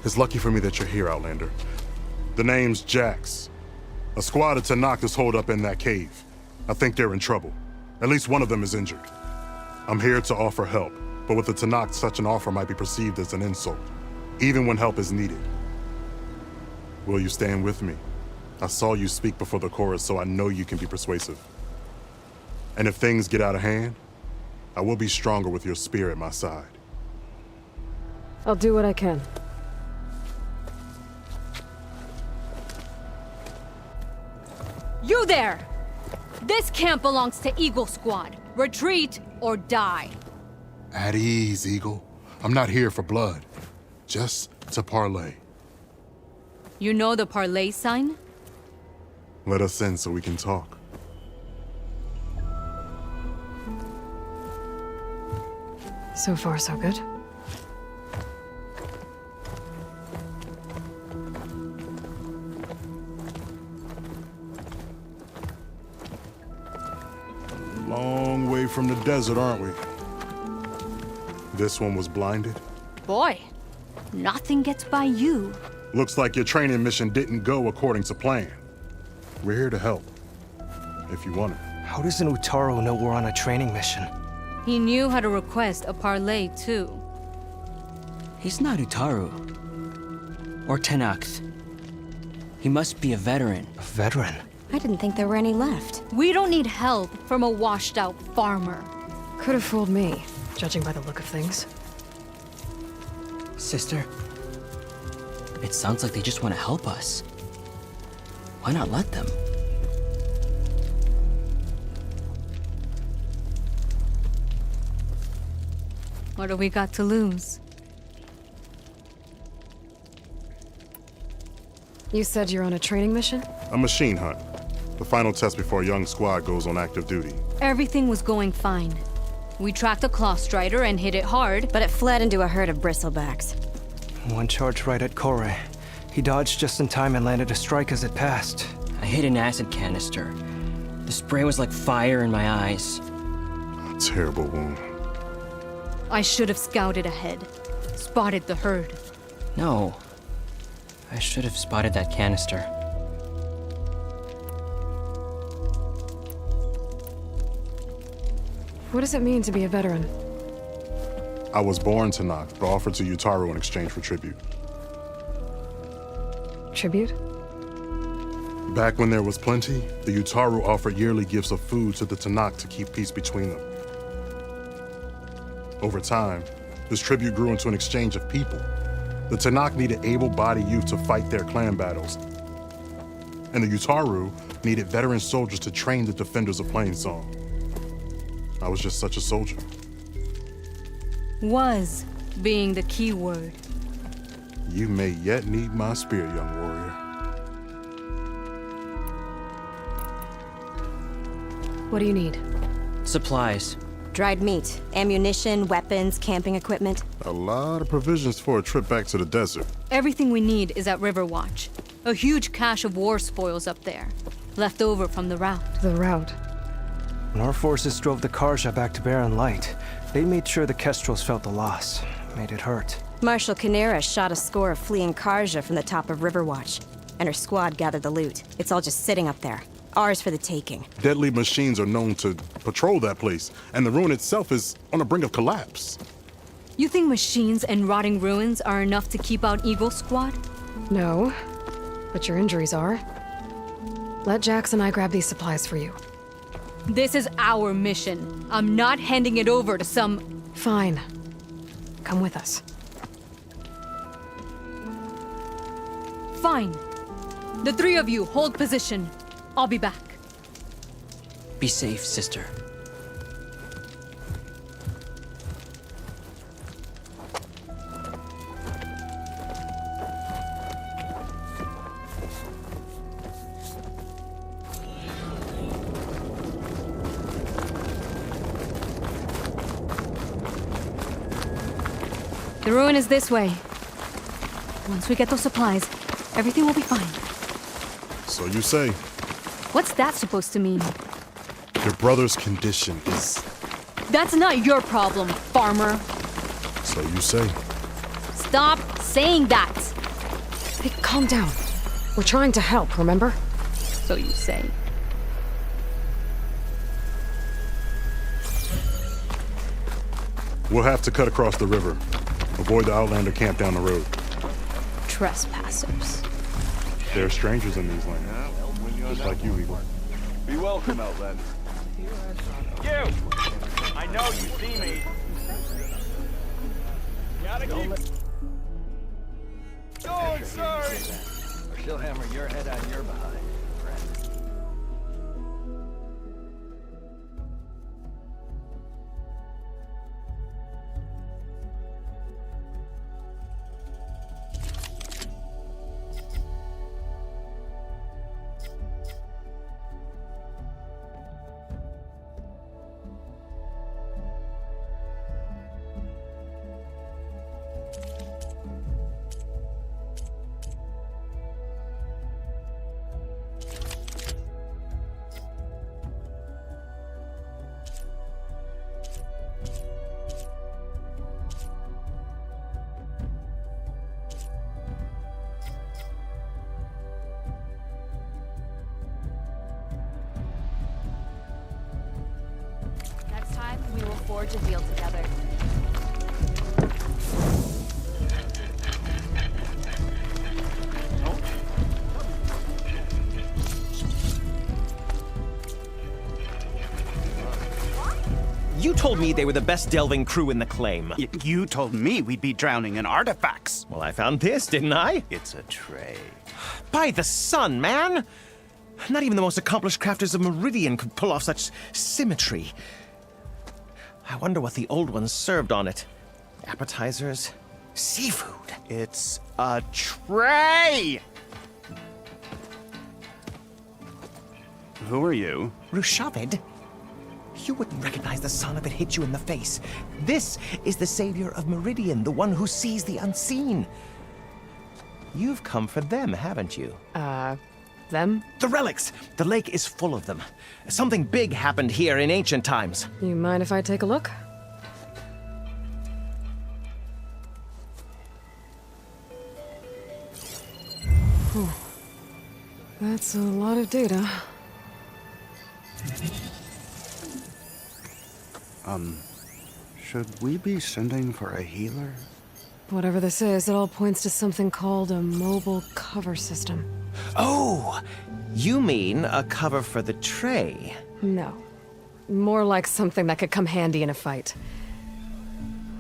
It's lucky for me that you're here, Outlander. The name's Jax. A squad of Tanakh is holed up in that cave. I think they're in trouble. At least one of them is injured. I'm here to offer help, but with the Tanakh, such an offer might be perceived as an insult, even when help is needed. Will you stand with me? I saw you speak before the chorus, so I know you can be persuasive. And if things get out of hand, I will be stronger with your spear at my side.
I'll do what I can.
You there! This camp belongs to Eagle Squad. Retreat or die.
At ease, Eagle. I'm not here for blood, just to parlay.
You know the parlay sign?
Let us in so we can talk.
So far, so good.
Long way from the desert, aren't we? This one was blinded?
Boy, nothing gets by you.
Looks like your training mission didn't go according to plan. We're here to help, if you want it.
How does an Utaru know we're on a training mission?
He knew how to request a parlay, too.
He's not Utaru. Or Tenakth. He must be a veteran.
A veteran?
I didn't think there were any left.
We don't need help from a washed-out farmer.
Could have fooled me, judging by the look of things.
Sister, it sounds like they just want to help us. Why not let them?
What do we got to lose?
You said you're on a training mission?
A machine hunt. The final test before a young squad goes on active duty.
Everything was going fine. We tracked a claw strider and hit it hard,
but it fled into a herd of bristlebacks.
One charge right at Kore. He dodged just in time and landed a strike as it passed.
I hit an acid canister. The spray was like fire in my eyes.
A terrible wound.
I should have scouted ahead. Spotted the herd.
No. I should have spotted that canister.
What does it mean to be a veteran?
I was born Tanakh, but offered to Utaru in exchange for tribute.
Tribute?
Back when there was plenty, the Utaru offered yearly gifts of food to the Tanakh to keep peace between them. Over time, this tribute grew into an exchange of people. The Tanakh needed able-bodied youth to fight their clan battles, and the Utaru needed veteran soldiers to train the defenders of Plainsong. I was just such a soldier.
Was being the key word.
You may yet need my spear, young warrior.
What do you need?
Supplies.
Dried meat, ammunition, weapons, camping equipment.
A lot of provisions for a trip back to the desert.
Everything we need is at Riverwatch. A huge cache of war spoils up there, left over from the rout.
The rout.
When our forces drove the Karja back to Barren Light, they made sure the Kestrels felt the loss. Made it hurt.
Marshal Canera shot a score of fleeing Karja from the top of Riverwatch, and her squad gathered the loot. It's all just sitting up there. Ours for the taking.
Deadly machines are known to patrol that place, and the ruin itself is on the brink of collapse.
You think machines and rotting ruins are enough to keep out Eagle Squad?
No, but your injuries are. Let Jax and I grab these supplies for you.
This is our mission. I'm not handing it over to some...
Fine. Come with us.
Fine. The three of you hold position. I'll be back.
Be safe, sister.
The ruin is this way. Once we get those supplies, everything will be fine.
So you say.
What's that supposed to mean?
Your brother's condition is...
That's not your problem, farmer.
So you say.
Stop saying that.
Hey, calm down. We're trying to help, remember?
So you say.
We'll have to cut across the river. Avoid the Outlander camp down the road.
Trespassers.
There are strangers in these lands. Just like you, Eagle.
Be welcome, Outlander. You! I know you see me. Gotta keep... Oh, I'm sorry! Or she'll hammer your head on your behind, friend.
We will forge a deal together.
You told me they were the best delving crew in the claim.
You told me we'd be drowning in artifacts.
Well, I found this, didn't I?
It's a tray.
By the sun, man! Not even the most accomplished crafters of Meridian could pull off such symmetry. I wonder what the old ones served on it. Appetizers? Seafood?
It's a tray! Who are you?
Rushavid? You wouldn't recognize the sun if it hit you in the face. This is the savior of Meridian, the one who sees the unseen. You've come for them, haven't you?
Them?
The relics! The lake is full of them. Something big happened here in ancient times.
You mind if I take a look? Whew. That's a lot of data.
Should we be sending for a healer?
Whatever this is, it all points to something called a mobile cover system.
Oh! You mean a cover for the tray?
No. More like something that could come handy in a fight.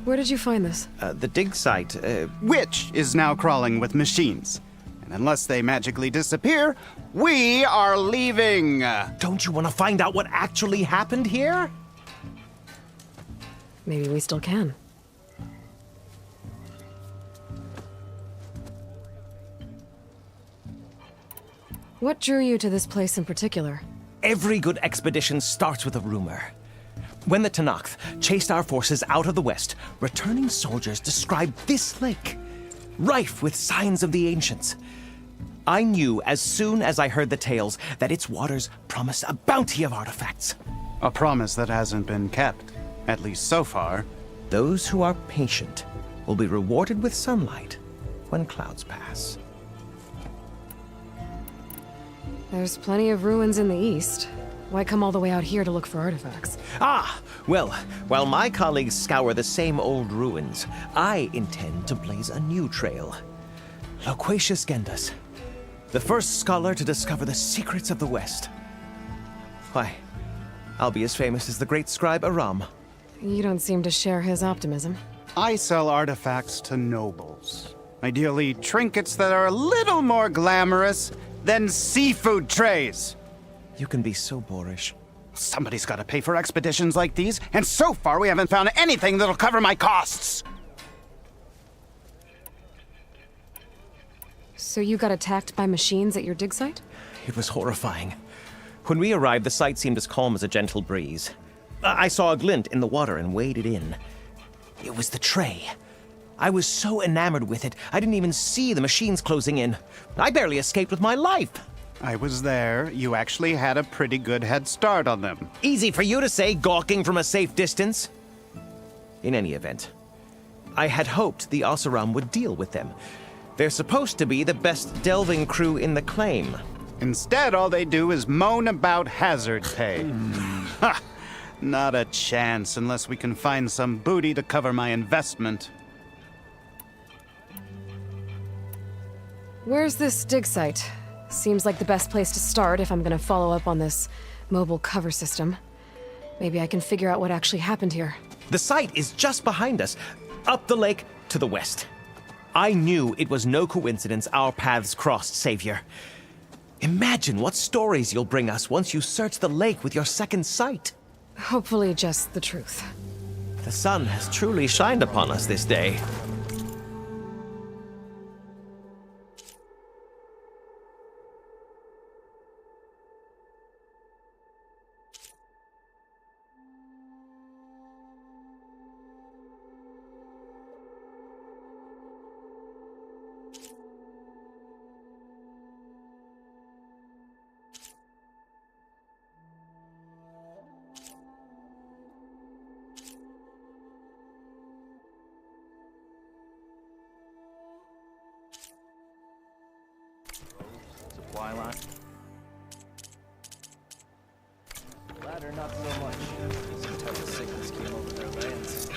Where did you find this?
The dig site,
Which is now crawling with machines. And unless they magically disappear, we are leaving!
Don't you want to find out what actually happened here?
Maybe we still can. What drew you to this place in particular?
Every good expedition starts with a rumor. When the Tenakth chased our forces out of the west, returning soldiers described this lake, rife with signs of the ancients. I knew as soon as I heard the tales that its waters promised a bounty of artifacts.
A promise that hasn't been kept, at least so far.
Those who are patient will be rewarded with sunlight when clouds pass.
There's plenty of ruins in the east. Why come all the way out here to look for artifacts?
Ah, well, while my colleagues scour the same old ruins, I intend to blaze a new trail. Loquacious Gendas, the first scholar to discover the secrets of the West. Why, I'll be as famous as the great scribe Aram.
You don't seem to share his optimism.
I sell artifacts to nobles. Ideally, trinkets that are a little more glamorous than seafood trays.
You can be so boorish.
Somebody's got to pay for expeditions like these, and so far we haven't found anything that'll cover my costs.
So you got attacked by machines at your dig site?
It was horrifying. When we arrived, the site seemed as calm as a gentle breeze. I saw a glint in the water and waded in. It was the tray. I was so enamored with it, I didn't even see the machines closing in. I barely escaped with my life.
I was there. You actually had a pretty good head start on them.
Easy for you to say, gawking from a safe distance. In any event, I had hoped the Oseram would deal with them. They're supposed to be the best delving crew in the claim.
Instead, all they do is moan about hazard pay. Ha! Not a chance unless we can find some booty to cover my investment.
Where's this dig site? Seems like the best place to start if I'm gonna follow up on this mobile cover system. Maybe I can figure out what actually happened here.
The site is just behind us, up the lake to the west. I knew it was no coincidence our paths crossed, Savior. Imagine what stories you'll bring us once you search the lake with your second sight.
Hopefully just the truth.
The sun has truly shined upon us this day.
Supply line. Ladder, not so much. Some type of sickness came over their lands.